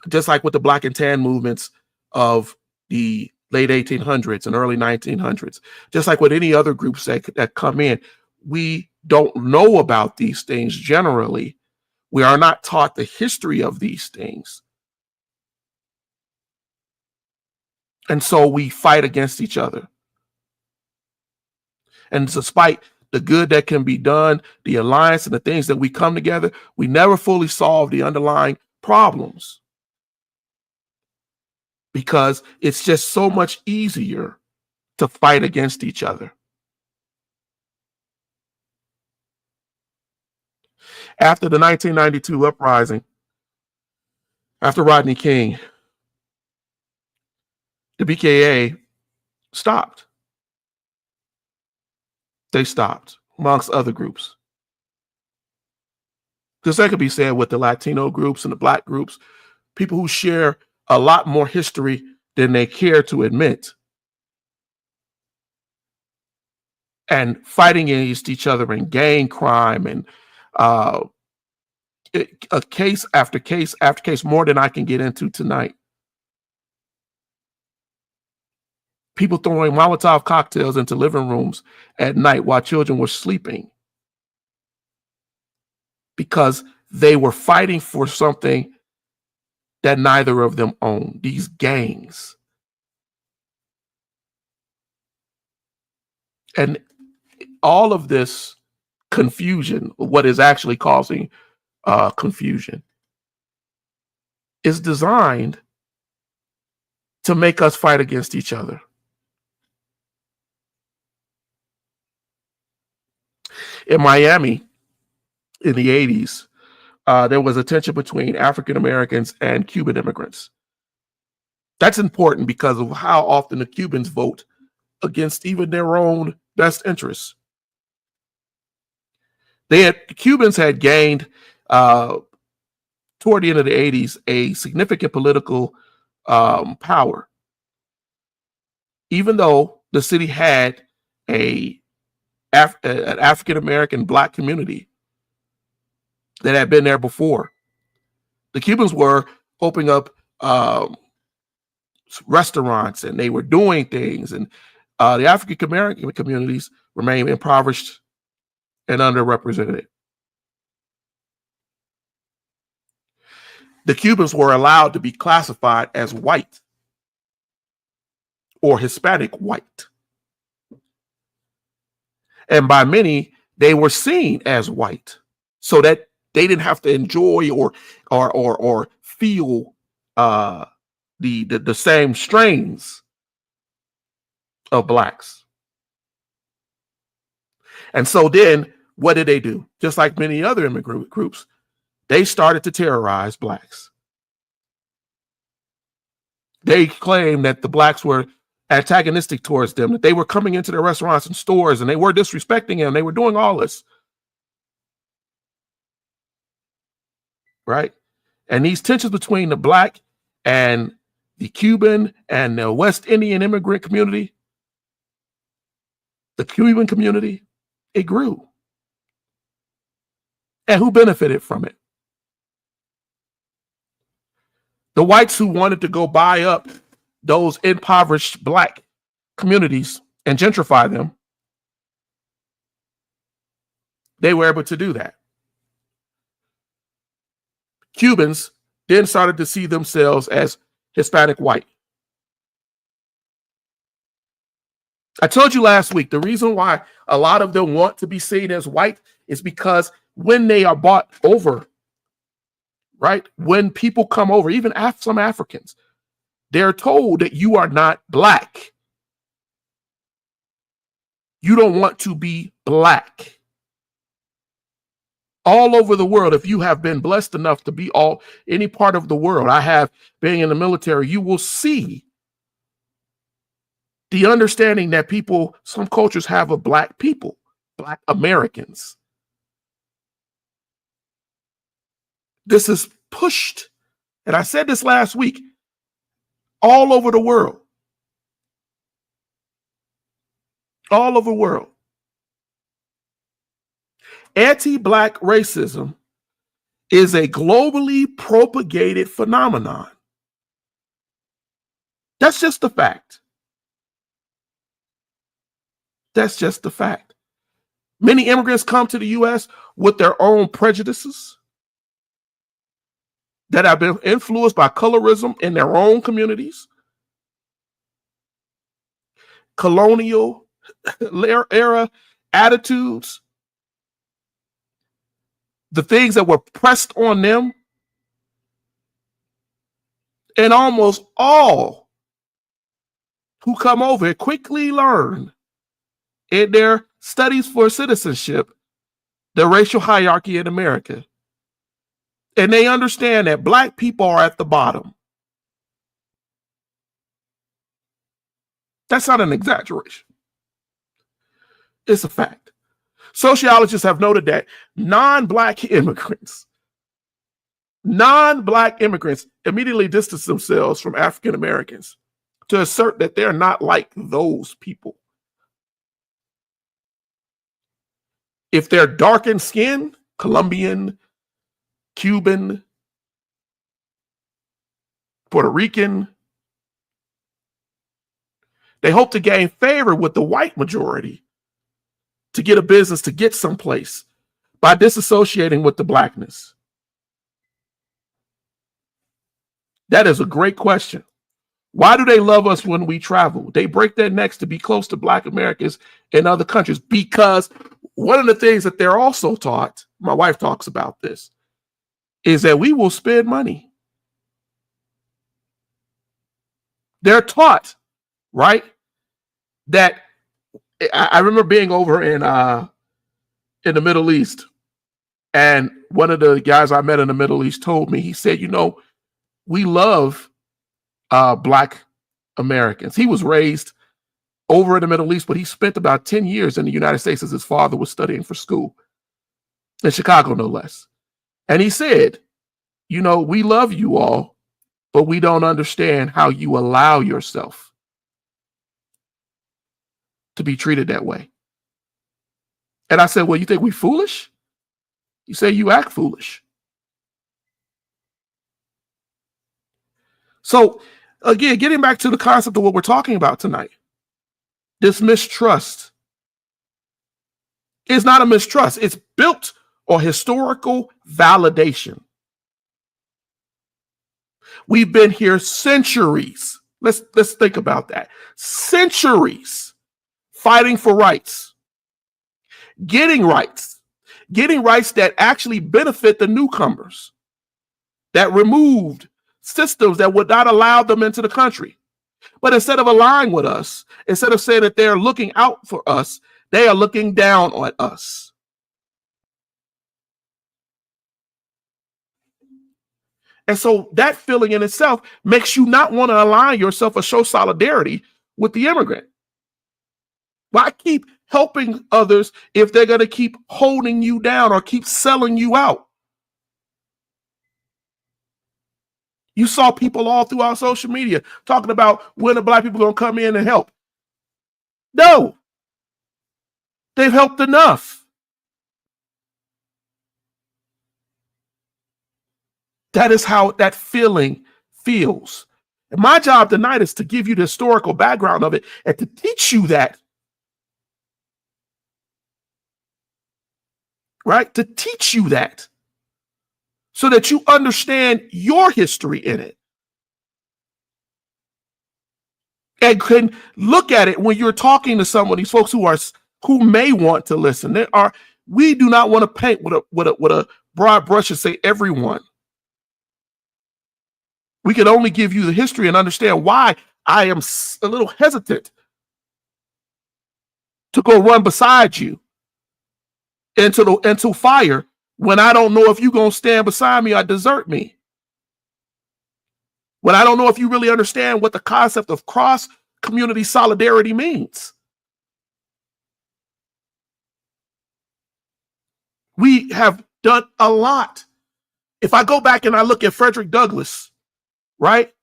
just like with the Black and Tan movements of the late 1800s and early 1900s, just like with any other groups that come in, we don't know about these things generally. We are not taught the history of these things. And so we fight against each other. And despite the good that can be done, the alliance and the things that we come together, we never fully solve the underlying problems. Because it's just so much easier to fight against each other. After the 1992 uprising, after Rodney King, the BKA stopped. They stopped, amongst other groups. Because that could be said with the Latino groups and the Black groups, people who share a lot more history than they care to admit. And fighting against each other in gang crime and a case after case after case, more than I can get into tonight. People throwing Molotov cocktails into living rooms at night while children were sleeping because they were fighting for something that neither of them owned, these gangs. And all of this confusion, what is actually causing confusion, is designed to make us fight against each other. In Miami in the 80s, there was a tension between African Americans and Cuban immigrants. That's important because of how often the Cubans vote against even their own best interests. The Cubans had gained toward the end of the 80s a significant political power, even though the city had an African-American Black community that had been there before. The Cubans were opening up restaurants, and they were doing things, and the African-American communities remained impoverished and underrepresented. The Cubans were allowed to be classified as white or Hispanic white. And by many, they were seen as white, so that they didn't have to enjoy or feel the same strains of Blacks. And so then what did they do? Just like many other immigrant groups, they started to terrorize Blacks. They claimed that the Blacks were antagonistic towards them, that they were coming into their restaurants and stores and they were disrespecting them. They were doing all this. Right? And these tensions between the Black and the Cuban and the West Indian immigrant community, the Cuban community, it grew. And who benefited from it? The whites who wanted to go buy up those impoverished Black communities and gentrify them, they were able to do that. Cubans then started to see themselves as Hispanic white. I told you last week, the reason why a lot of them want to be seen as white is because when they are bought over, right? When people come over, even some Africans, they're told that you are not Black. You don't want to be Black. All over the world, if you have been blessed enough to be any part of the world, I have been in the military, you will see the understanding that some cultures have of Black people, Black Americans. This is pushed, and I said this last week, all over the world. All over the world. Anti-Black racism is a globally propagated phenomenon. That's just the fact. That's just the fact. Many immigrants come to the U.S. with their own prejudices that have been influenced by colorism in their own communities, colonial era attitudes, the things that were pressed on them, and almost all who come over quickly learn in their studies for citizenship the racial hierarchy in America. And they understand that Black people are at the bottom. That's not an exaggeration. It's a fact. Sociologists have noted that non-Black immigrants immediately distance themselves from African Americans to assert that they're not like those people. If they're darkened skin, Colombian, Cuban, Puerto Rican, they hope to gain favor with the white majority to get a business, to get someplace by disassociating with the Blackness. That is a great question. Why do they love us when we travel? They break their necks to be close to Black Americans in other countries, because one of the things that they're also taught, my wife talks about this, is that we will spend money. They're taught, right, that I remember being over in the Middle East, and one of the guys I met in the Middle East told me, he said, we love Black Americans. He was raised over in the Middle East, but he spent about 10 years in the United States as his father was studying for school. in Chicago, no less. And he said, you know, we love you all, but we don't understand how you allow yourself to be treated that way. And I said, well, you think we foolish? You say you act foolish. So again, getting back to the concept of what we're talking about tonight, this mistrust is not a mistrust. It's built on historical validation. We've been here centuries. Let's think about that. Centuries fighting for rights, getting rights that actually benefit the newcomers, that removed systems that would not allow them into the country. But instead of aligning with us, instead of saying that they're looking out for us, they are looking down on us. And so that feeling in itself makes you not want to align yourself or show solidarity with the immigrant. Why keep helping others if they're going to keep holding you down or keep selling you out? You saw people all throughout social media talking about when the black people are going to come in and help. No, they've helped enough. That is how that feeling feels. And my job tonight is to give you the historical background of it and to teach you that. Right? To teach you that so that you understand your history in it and can look at it when you're talking to some of these folks who may want to listen. We do not want to paint with a broad brush and say everyone. We can only give you the history and understand why I am a little hesitant to go run beside you into fire when I don't know if you're going to stand beside me or desert me. When I don't know if you really understand what the concept of cross-community solidarity means. We have done a lot. If I go back and I look at Frederick Douglass, right?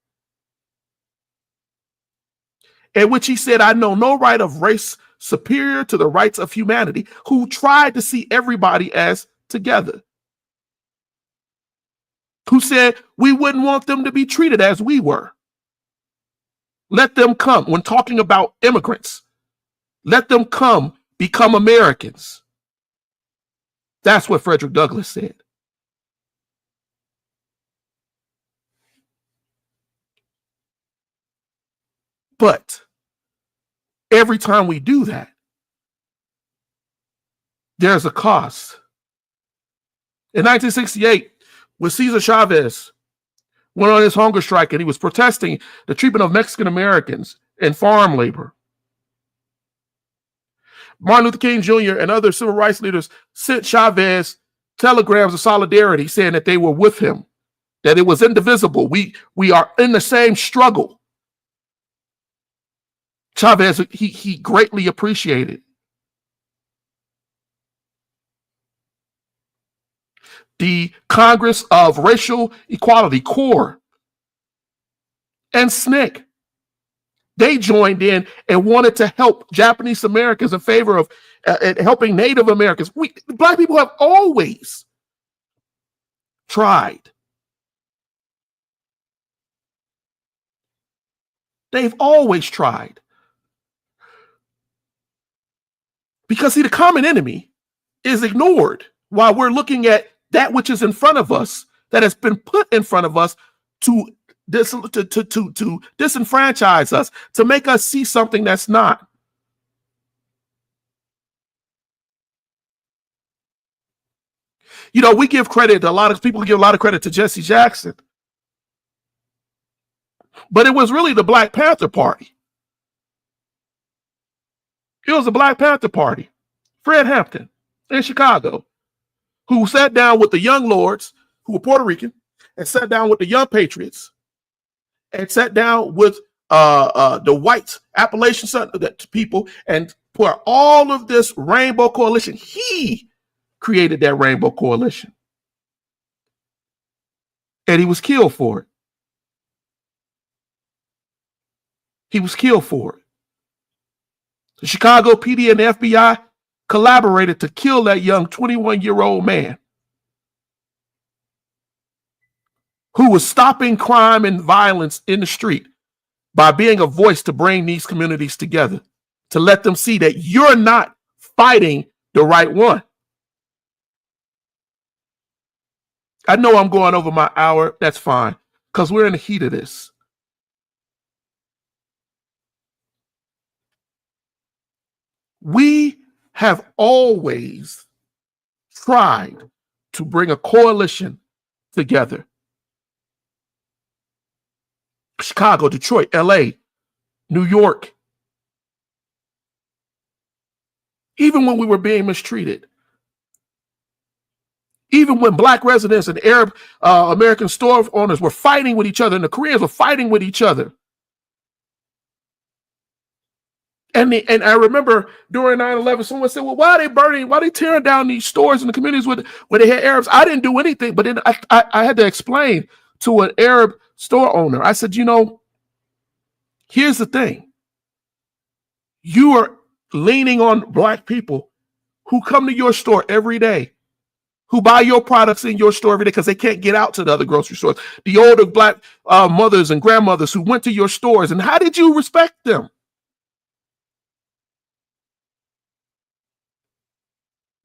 In which he said, I know no right of race superior to the rights of humanity, who tried to see everybody as together. Who said we wouldn't want them to be treated as we were. Let them come. When talking about immigrants, let them come become Americans. That's what Frederick Douglass said. But every time we do that, there's a cost. In 1968, when César Chávez went on his hunger strike and he was protesting the treatment of Mexican Americans in farm labor, Martin Luther King Jr. and other civil rights leaders sent Chávez telegrams of solidarity saying that they were with him, that it was indivisible. We are in the same struggle. Chávez, he greatly appreciated. The Congress of Racial Equality, CORE, and SNCC, they joined in and wanted to help Japanese Americans in favor of helping Native Americans. Black people have always tried. They've always tried. Because, see, the common enemy is ignored while we're looking at that which is in front of us, that has been put in front of us to disenfranchise us, to make us see something that's not. You know, we give credit, a lot of people give a lot of credit to Jesse Jackson. But it was really the Black Panther Party. It was the Black Panther Party, Fred Hampton in Chicago, who sat down with the young lords who were Puerto Rican, and sat down with the young patriots, and sat down with the white Appalachian people, and put all of this rainbow coalition. He created that Rainbow Coalition. And he was killed for it. He was killed for it. The Chicago PD and the FBI collaborated to kill that young 21-year-old man who was stopping crime and violence in the street by being a voice to bring these communities together, to let them see that you're not fighting the right one. I know I'm going over my hour. That's fine, because we're in the heat of this. We have always tried to bring a coalition together. Chicago, Detroit, LA, New York. Even when we were being mistreated. Even when Black residents and Arab American store owners were fighting with each other and the Koreans were fighting with each other. And I remember during 9/11, someone said, well, why are they burning? Why are they tearing down these stores in the communities where they had Arabs? I didn't do anything, but then I had to explain to an Arab store owner. I said, here's the thing. You are leaning on Black people who come to your store every day, who buy your products in your store every day because they can't get out to the other grocery stores. The older Black mothers and grandmothers who went to your stores. And how did you respect them?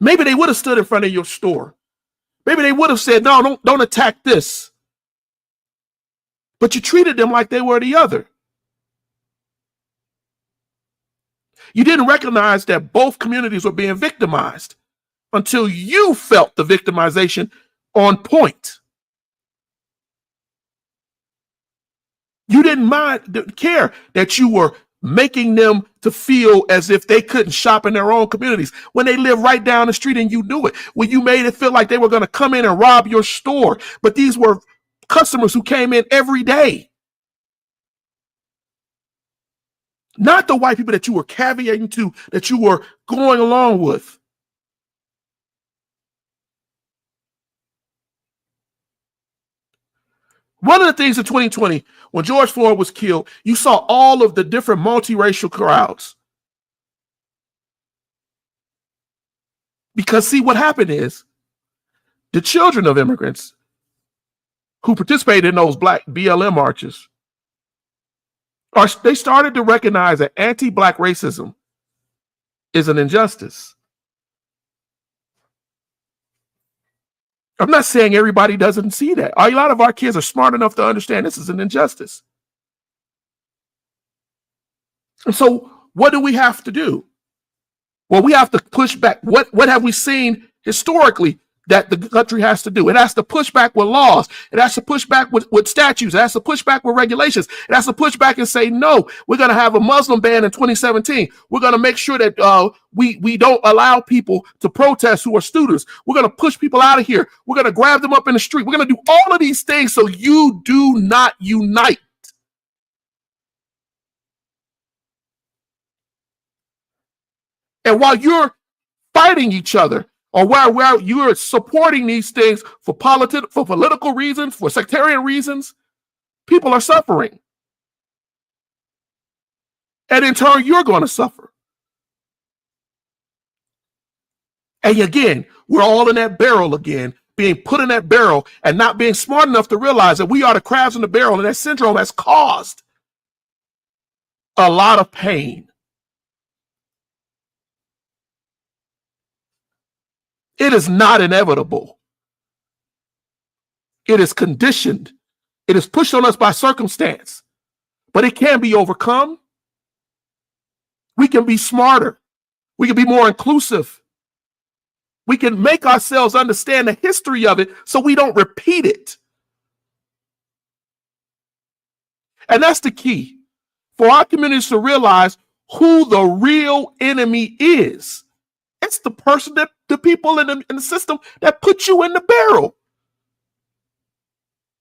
Maybe they would have stood in front of your store. Maybe they would have said, no, don't attack this. But you treated them like they were the other. You didn't recognize that both communities were being victimized until you felt the victimization on point. You didn't care that you were making them to feel as if they couldn't shop in their own communities when they live right down the street and you knew it. When you made it feel like they were going to come in and rob your store. But these were customers who came in every day. Not the white people that you were caveating to, that you were going along with. One of the things in 2020, when George Floyd was killed, you saw all of the different multiracial crowds. Because see, what happened is the children of immigrants who participated in those Black BLM marches, they started to recognize that anti-Black racism is an injustice. I'm not saying everybody doesn't see that. A lot of our kids are smart enough to understand this is an injustice. And so what do we have to do? Well, we have to push back. What have we seen historically that the country has to do? It has to push back with laws. It has to push back with statutes. It has to push back with regulations. It has to push back and say, no, we're going to have a Muslim ban in 2017. We're going to make sure that we don't allow people to protest who are students. We're going to push people out of here. We're going to grab them up in the street. We're going to do all of these things so you do not unite. And while you're fighting each other, or where you're supporting these things for political reasons, for sectarian reasons, people are suffering. And in turn, you're going to suffer. And again, we're all in that barrel again, being put in that barrel and not being smart enough to realize that we are the crabs in the barrel, and that syndrome has caused a lot of pain. It is not inevitable. It is conditioned. It is pushed on us by circumstance, but it can be overcome. We can be smarter. We can be more inclusive. We can make ourselves understand the history of it so we don't repeat it. And that's the key for our communities to realize who the real enemy is. It's the person, the people in the system that put you in the barrel.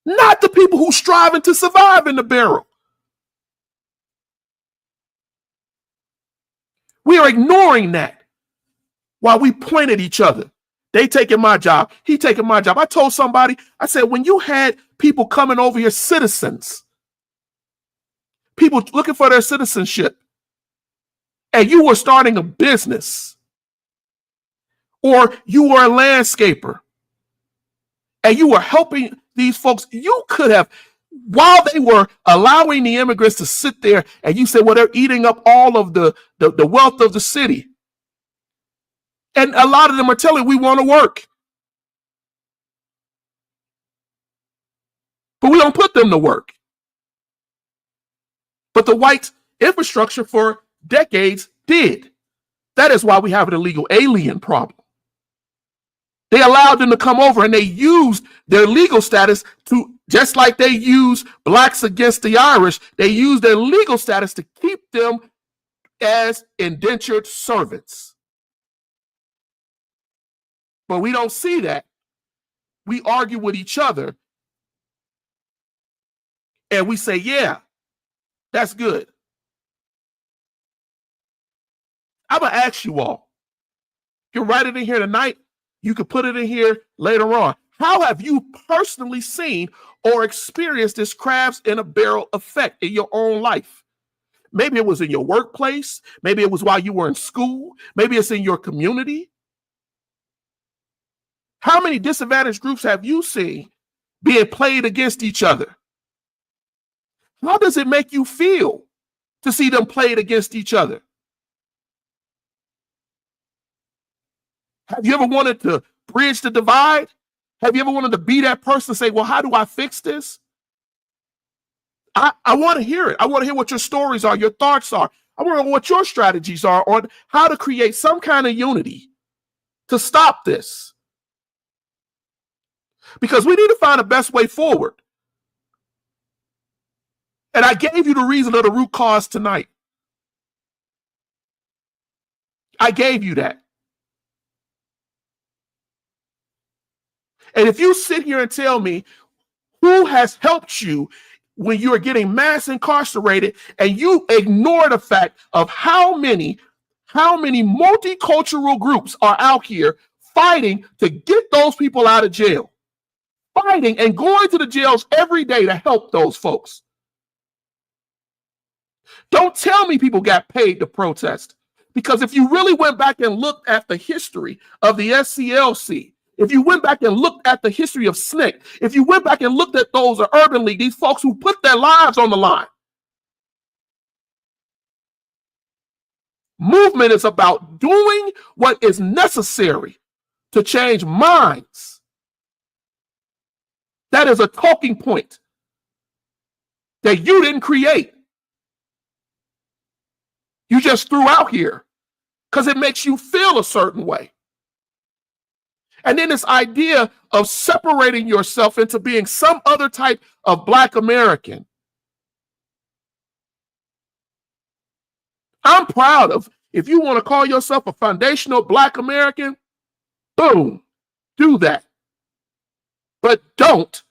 Not the people who striving to survive in the barrel. We are ignoring that while we point at each other They taking my job. He taking my job. I told somebody, I said, when you had people coming over here, citizens, people looking for their citizenship, and you were starting a business, or you were a landscaper, and you were helping these folks, you could have, while they were allowing the immigrants to sit there, and you said, well, they're eating up all of the wealth of the city. And a lot of them are telling, we want to work. But we don't put them to work. But the white infrastructure for decades did. That is why we have an illegal alien problem. They allowed them to come over, and they used their legal status to, just like they use blacks against the Irish, they use their legal status to keep them as indentured servants. But we don't see that. We argue with each other, and we say, yeah, that's good. I'm going to ask you all. You can write it in here tonight. You can put it in here later on. How have you personally seen or experienced this crabs in a barrel effect in your own life? Maybe it was in your workplace. Maybe it was while you were in school. Maybe it's in your community. How many disadvantaged groups have you seen being played against each other? How does it make you feel to see them played against each other? Have you ever wanted to bridge the divide? Have you ever wanted to be that person and say, well, how do I fix this? I want to hear it. I want to hear what your stories are, your thoughts are. I want to know what your strategies are on how to create some kind of unity to stop this. Because we need to find the best way forward. And I gave you the reason of the root cause tonight. I gave you that. And if you sit here and tell me who has helped you when you are getting mass incarcerated, and you ignore the fact of how many multicultural groups are out here fighting to get those people out of jail, fighting and going to the jails every day to help those folks. Don't tell me people got paid to protest, because if you really went back and looked at the history of the SCLC, if you went back and looked at the history of SNCC, if you went back and looked at those of Urban League, these folks who put their lives on the line. Movement is about doing what is necessary to change minds. That is a talking point that you didn't create. You just threw out here because it makes you feel a certain way. And then this idea of separating yourself into being some other type of Black American. I'm proud of, if you want to call yourself a foundational Black American, boom, do that. But don't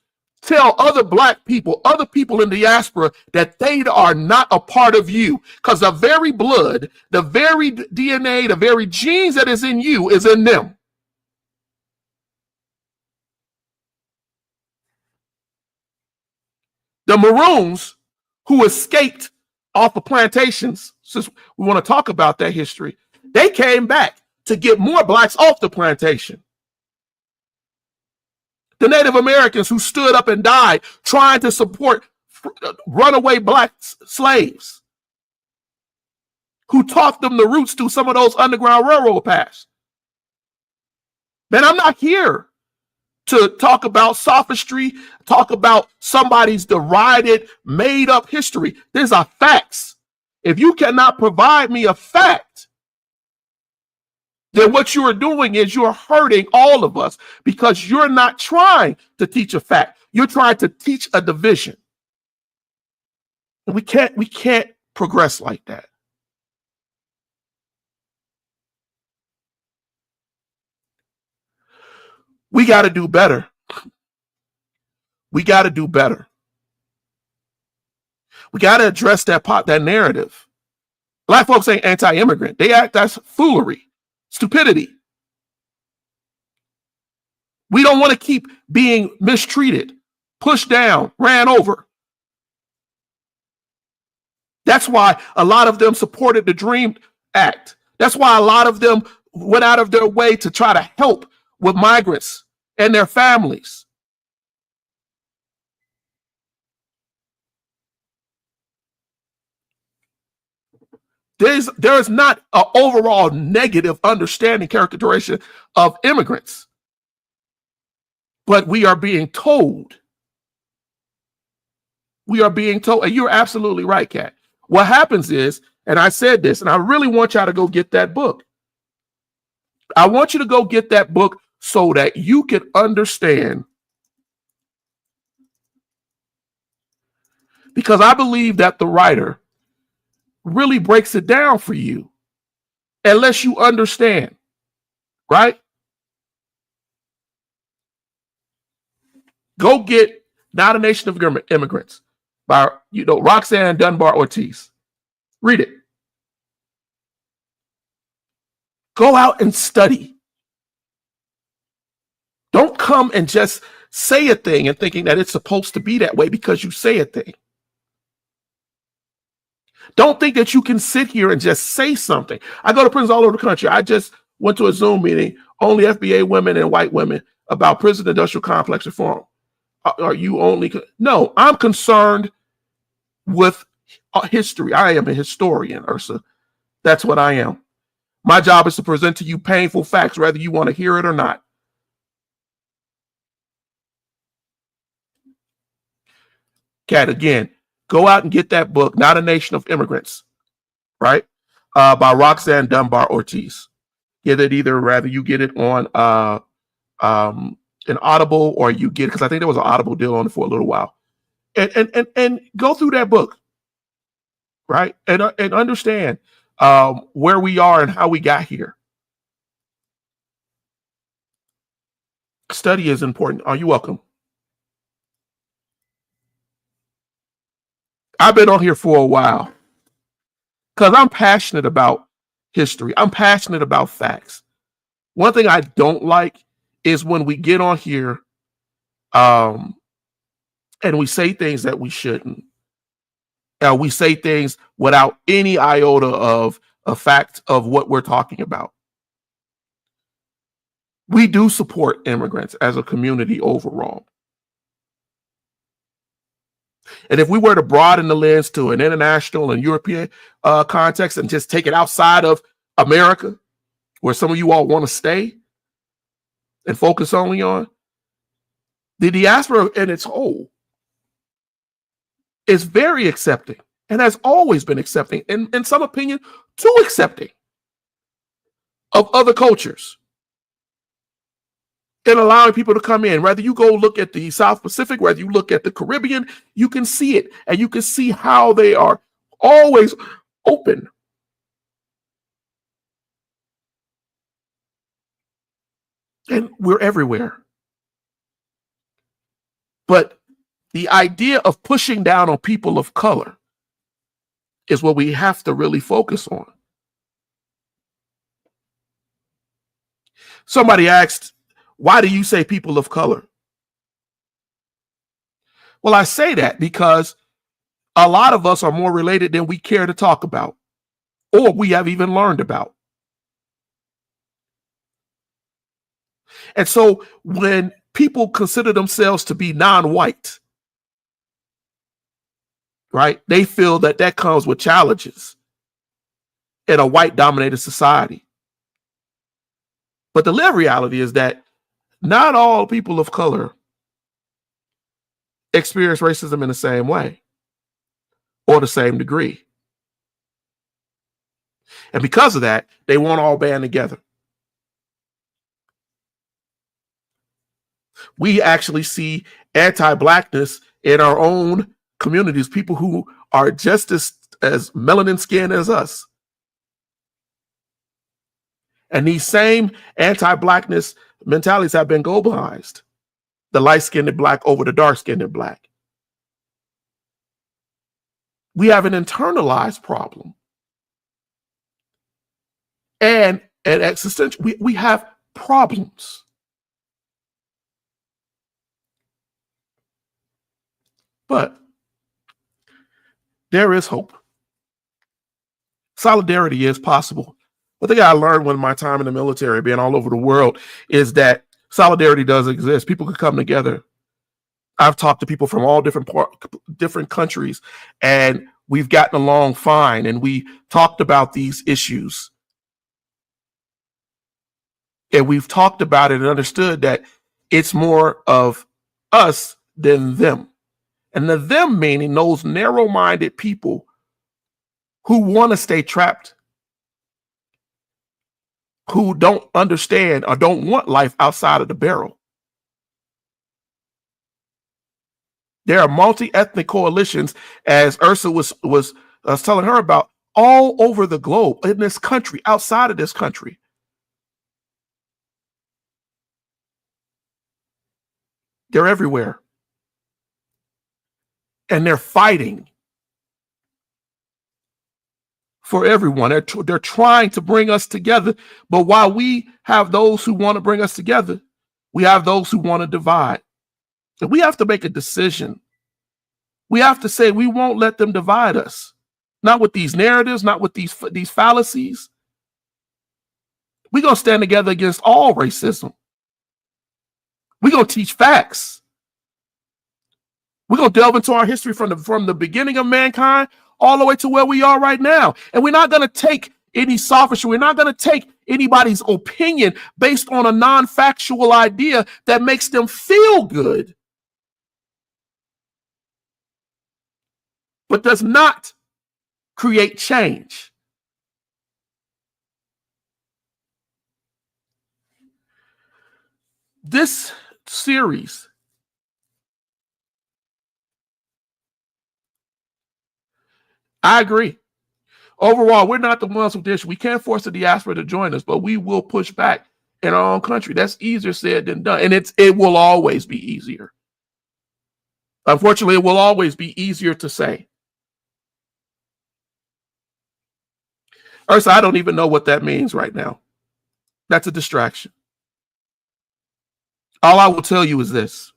tell other Black people, other people in the diaspora, that they are not a part of you, because the very blood, the very DNA, the very genes that is in you is in them. The Maroons who escaped off the plantations, since we want to talk about that history, they came back to get more Blacks off the plantation. The Native Americans who stood up and died trying to support runaway Black slaves, who taught them the roots through some of those Underground Railroad paths. Man, I'm not here to talk about sophistry, talk about somebody's derided, made up history. These are facts. If you cannot provide me a fact, then what you are doing is you're hurting all of us, because you're not trying to teach a fact. You're trying to teach a division. And we can't progress like that. We got to do better. We got to do better. We got to address that narrative. Black folks ain't anti-immigrant. They act, that's foolery, stupidity. We don't want to keep being mistreated, pushed down, ran over. That's why a lot of them supported the DREAM Act. That's why a lot of them went out of their way to try to help with migrants and their families. There is not an overall negative understanding, characterization of immigrants. But we are being told, and you're absolutely right, Kat. What happens is, and I said this, and I really want y'all to go get that book. I want you to go get that book so that you can understand. Because I believe that the writer really breaks it down for you, unless you understand, right? Go get Not a Nation of Immigrants by, Roxanne Dunbar Ortiz. Read it. Go out and study. Don't come and just say a thing and thinking that it's supposed to be that way because you say a thing. Don't think that you can sit here and just say something. I go to prisons all over the country. I just went to a Zoom meeting, only FBA women and white women, about prison industrial complex reform. Are you only? No, I'm concerned with history. I am a historian, Ursa. That's what I am. My job is to present to you painful facts, whether you want to hear it or not. Kat, again, go out and get that book, Not a Nation of Immigrants, right? By Roxanne Dunbar Ortiz. Get it rather you get it on an Audible, or you get it, because I think there was an Audible deal on it for a little while. And go through that book, right? And understand where we are and how we got here. Study is important. Are you welcome? I've been on here for a while because I'm passionate about history. I'm passionate about facts. One thing I don't like is when we get on here and we say things that we shouldn't. We say things without any iota of a fact of what we're talking about. We do support immigrants as a community overall. And if we were to broaden the lens to an international and European context and just take it outside of America, where some of you all want to stay and focus only on, the diaspora in its whole is very accepting and has always been accepting, and in some opinion, too accepting of other cultures and allowing people to come in. Whether you go look at the South Pacific, whether you look at the Caribbean, you can see it, and you can see how they are always open. And we're everywhere. But the idea of pushing down on people of color is what we have to really focus on. Somebody asked, why do you say people of color? Well, I say that because a lot of us are more related than we care to talk about, or we have even learned about. And so when people consider themselves to be non-white, right, they feel that that comes with challenges in a white-dominated society. But the live reality is that not all people of color experience racism in the same way or the same degree. And because of that, they won't all band together. We actually see anti-Blackness in our own communities, people who are just as melanin skinned as us. And these same anti-Blackness mentalities have been globalized. The light-skinned Black over the dark-skinned Black. We have an internalized problem. And an existential, we have problems. But there is hope. Solidarity is possible. One thing I learned with my time in the military, being all over the world, is that solidarity does exist. People can come together. I've talked to people from all different countries, and we've gotten along fine, and we talked about these issues. And we've talked about it and understood that it's more of us than them. And the them meaning those narrow-minded people who want to stay trapped, who don't understand or don't want life outside of the barrel. There are multi-ethnic coalitions, as Ursa was telling her about, all over the globe, in this country, outside of this country. They're everywhere. And they're fighting for everyone. They're trying to bring us together. But while we have those who want to bring us together, we have those who want to divide. And we have to make a decision. We have to say we won't let them divide us. Not with these narratives, not with these fallacies. We're going to stand together against all racism. We're going to teach facts. We're going to delve into our history from the beginning of mankind all the way to where we are right now. And we're not going to take any sophistry. We're not going to take anybody's opinion based on a non-factual idea that makes them feel good, but does not create change. This series I agree. Overall, we're not the ones with this. We can't force the diaspora to join us, but we will push back in our own country. That's easier said than done. And it will always be easier. Unfortunately, it will always be easier to say. Ursa, I don't even know what that means right now. That's a distraction. All I will tell you is this.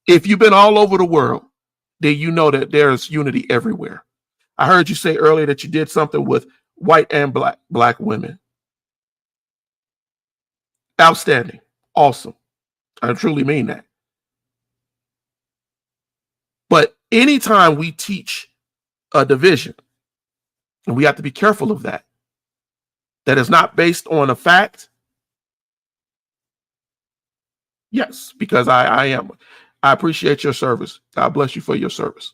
If you've been all over the world, then you know that there's unity everywhere. I heard you say earlier that you did something with white and black women. Outstanding. Awesome. I truly mean that. But anytime we teach a division, and we have to be careful of that, that is not based on a fact. Yes, because I appreciate your service. God bless you for your service.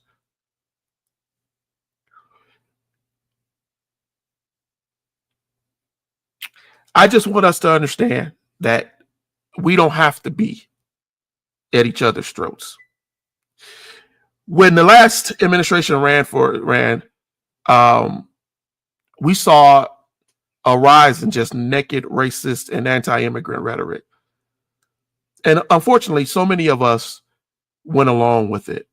I just want us to understand that we don't have to be at each other's throats. When the last administration ran, we saw a rise in just naked racist and anti-immigrant rhetoric. And unfortunately, so many of us went along with it.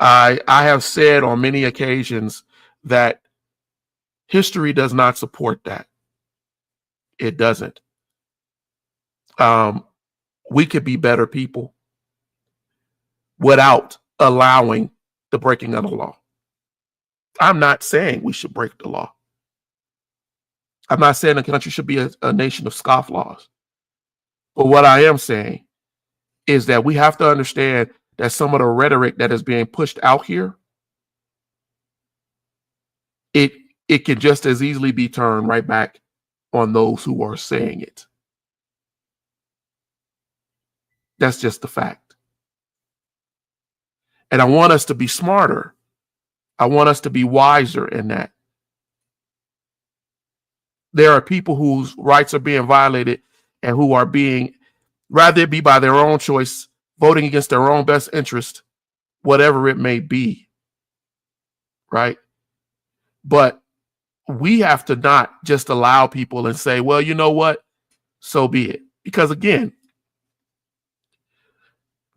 I have said on many occasions that history does not support that. It doesn't. We could be better people without allowing the breaking of the law. I'm not saying we should break the law. I'm not saying the country should be a nation of scofflaws. But what I am saying is that we have to understand that some of the rhetoric that is being pushed out here, it can just as easily be turned right back on those who are saying it. That's just the fact. And I want us to be smarter. I want us to be wiser in that. There are people whose rights are being violated and who are being, rather it be by their own choice, voting against their own best interest, whatever it may be, right? But we have to not just allow people and say, well, you know what? So be it. Because again,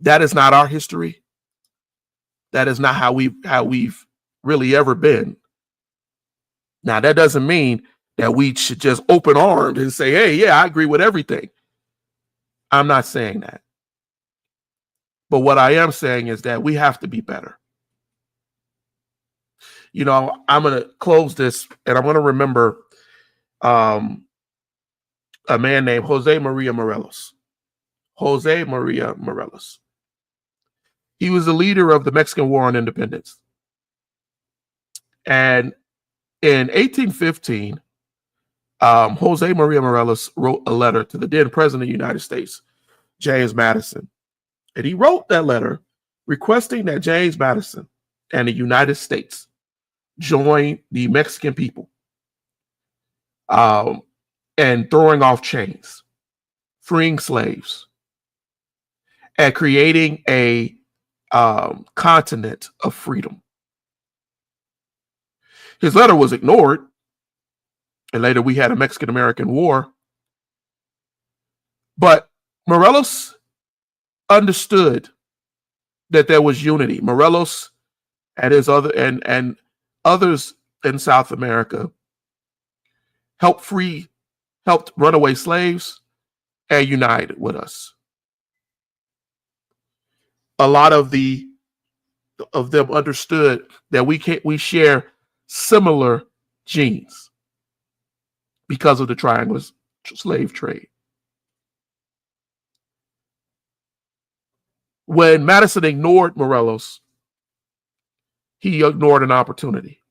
that is not our history. That is not how we've really ever been. Now, that doesn't mean that we should just open arms and say, hey, yeah, I agree with everything. I'm not saying that. But what I am saying is that we have to be better. You know, I'm going to close this, and I'm going to remember a man named José María Morelos. José María Morelos. He was the leader of the Mexican War on Independence. And in 1815, José María Morelos wrote a letter to the then President of the United States, James Madison. And he wrote that letter requesting that James Madison and the United States join the Mexican people and throwing off chains, freeing slaves, and creating a continent of freedom. His letter was ignored, and later we had a Mexican-American War. But Morelos understood that there was unity. Morelos and his other and others in South America helped runaway slaves and united with us. A lot of them understood that we share similar genes because of the triangular slave trade. When Madison ignored Morelos, he ignored an opportunity.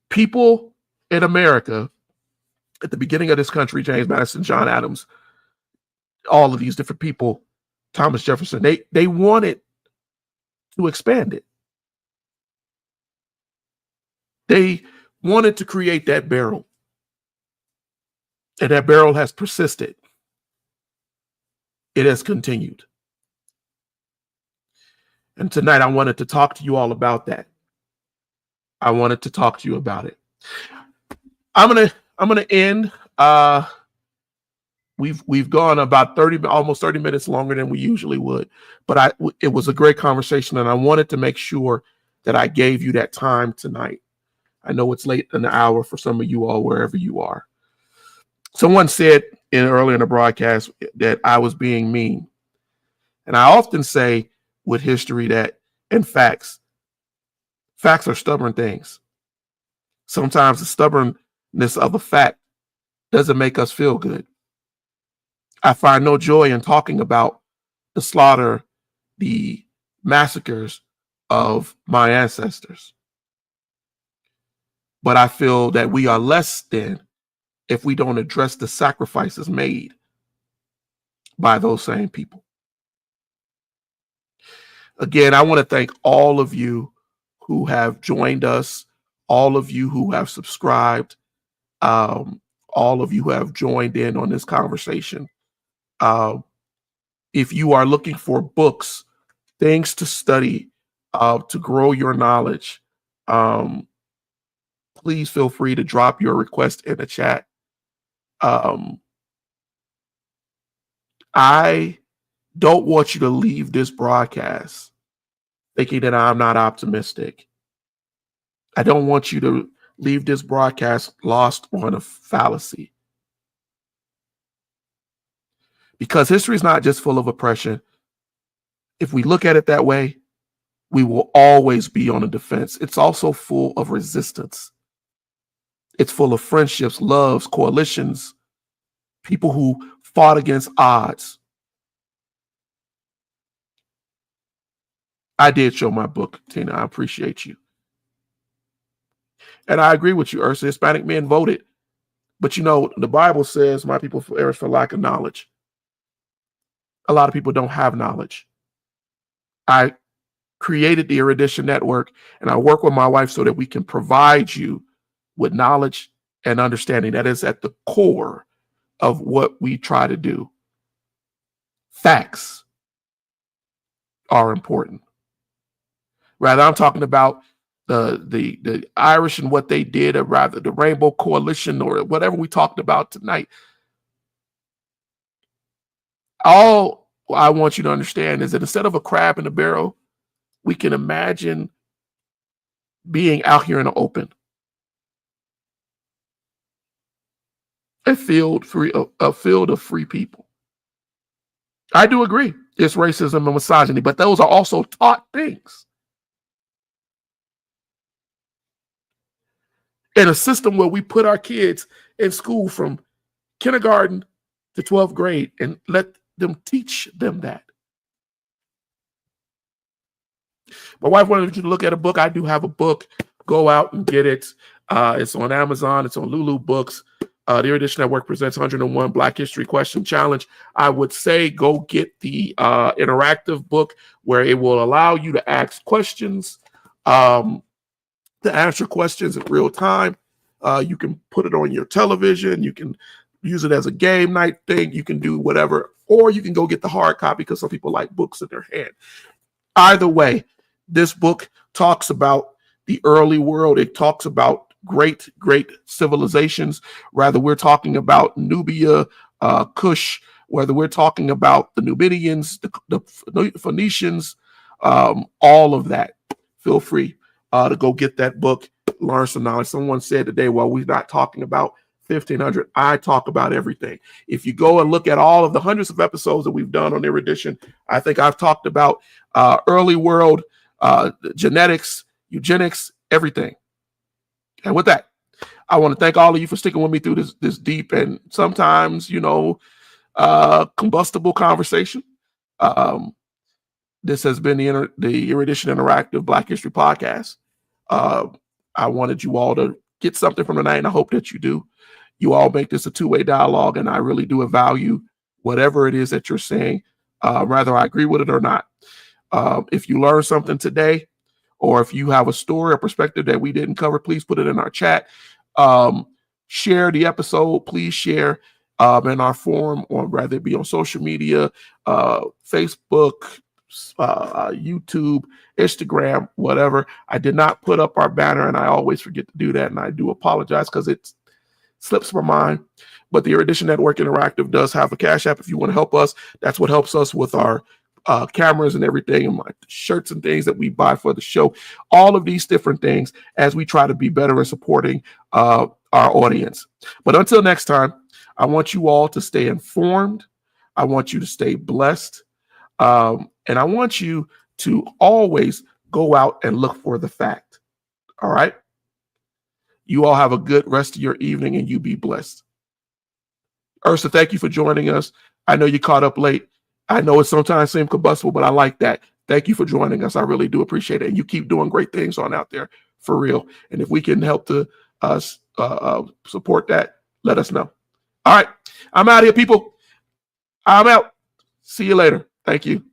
People in America at the beginning of this country, James Madison, John Adams, all of these different people, Thomas Jefferson, they wanted to expand it. They wanted to create that barrel. And that barrel has persisted. It has continued. And tonight I wanted to talk to you all about that. I wanted to talk to you about it. I'm gonna end. We've gone about almost 30 minutes longer than we usually would, but it was a great conversation, and I wanted to make sure that I gave you that time tonight. I know it's late in the hour for some of you all, wherever you are. Someone said earlier in the broadcast that I was being mean. And I often say with history that in facts are stubborn things. Sometimes the stubbornness of a fact doesn't make us feel good. I find no joy in talking about the slaughter, the massacres of my ancestors. But I feel that we are less than if we don't address the sacrifices made by those same people. Again, I want to thank all of you who have joined us, all of you who have subscribed, all of you who have joined in on this conversation. If you are looking for books, things to study, to grow your knowledge, please feel free to drop your request in the chat. I don't want you to leave this broadcast thinking that I'm not optimistic. I don't want you to leave this broadcast lost on a fallacy. Because history is not just full of oppression. If we look at it that way, we will always be on the defense. It's also full of resistance. It's full of friendships, loves, coalitions, people who fought against odds. I did show my book, Tina. I appreciate you. And I agree with you, Ursa. Hispanic men voted. But you know, the Bible says my people perish for lack of knowledge. A lot of people don't have knowledge. I created the Erudition Network, and I work with my wife so that we can provide you with knowledge and understanding. That is at the core of what we try to do. Facts are important. Rather, I'm talking about the Irish and what they did, or rather the Rainbow Coalition, or whatever we talked about tonight. All I want you to understand is that instead of a crab in a barrel, we can imagine being out here in the open. A field of free people. I do agree. It's racism and misogyny, but those are also taught things. In a system where we put our kids in school from kindergarten to 12th grade and let them teach them that. My wife wanted you to look at a book. I do have a book. Go out and get it. It's on Amazon. It's on Lulu Books. The Erudition Network presents 101 Black History Question Challenge. I would say go get the interactive book where it will allow you to ask questions, to answer questions in real time. You can put it on your television. You can use it as a game night thing. You can do whatever, or you can go get the hard copy because some people like books in their hand. Either way, this book talks about the early world. It talks about great civilizations. Rather, we're talking about Nubia, Kush, whether we're talking about the Nubidians, the Phoenicians, all of that. Feel free to go get that book, learn some knowledge. Someone said today, well, we're not talking about 1500. I talk about everything. If you go and look at all of the hundreds of episodes that we've done on Erudition, I think I've talked about early world, genetics, eugenics, everything. And with that, I want to thank all of you for sticking with me through this deep and sometimes, combustible conversation. This has been the Erudition Interactive Black History Podcast. I wanted you all to get something from tonight, and I hope that you do. You all make this a two-way dialogue, and I really do value whatever it is that you're saying, whether I agree with it or not. If you learn something today, or if you have a story or perspective that we didn't cover, please put it in our chat. Share the episode. Please share in our forum, or rather it be on social media, Facebook, YouTube, Instagram, whatever. I did not put up our banner, and I always forget to do that, and I do apologize because it slips my mind. But the Erudition Network Interactive does have a Cash App if you want to help us. That's what helps us with our cameras and everything, and my shirts and things that we buy for the show. All of these different things as we try to be better in supporting our audience. But until next time, I want you all to stay informed. I want you to stay blessed. And I want you to always go out and look for the fact. All right? You all have a good rest of your evening, and you be blessed. Ursa, thank you for joining us. I know you caught up late. I know it sometimes seems combustible, but I like that. Thank you for joining us. I really do appreciate it. And you keep doing great things on out there, for real. And if we can help to support that, let us know. All right. I'm out here, people. I'm out. See you later. Thank you.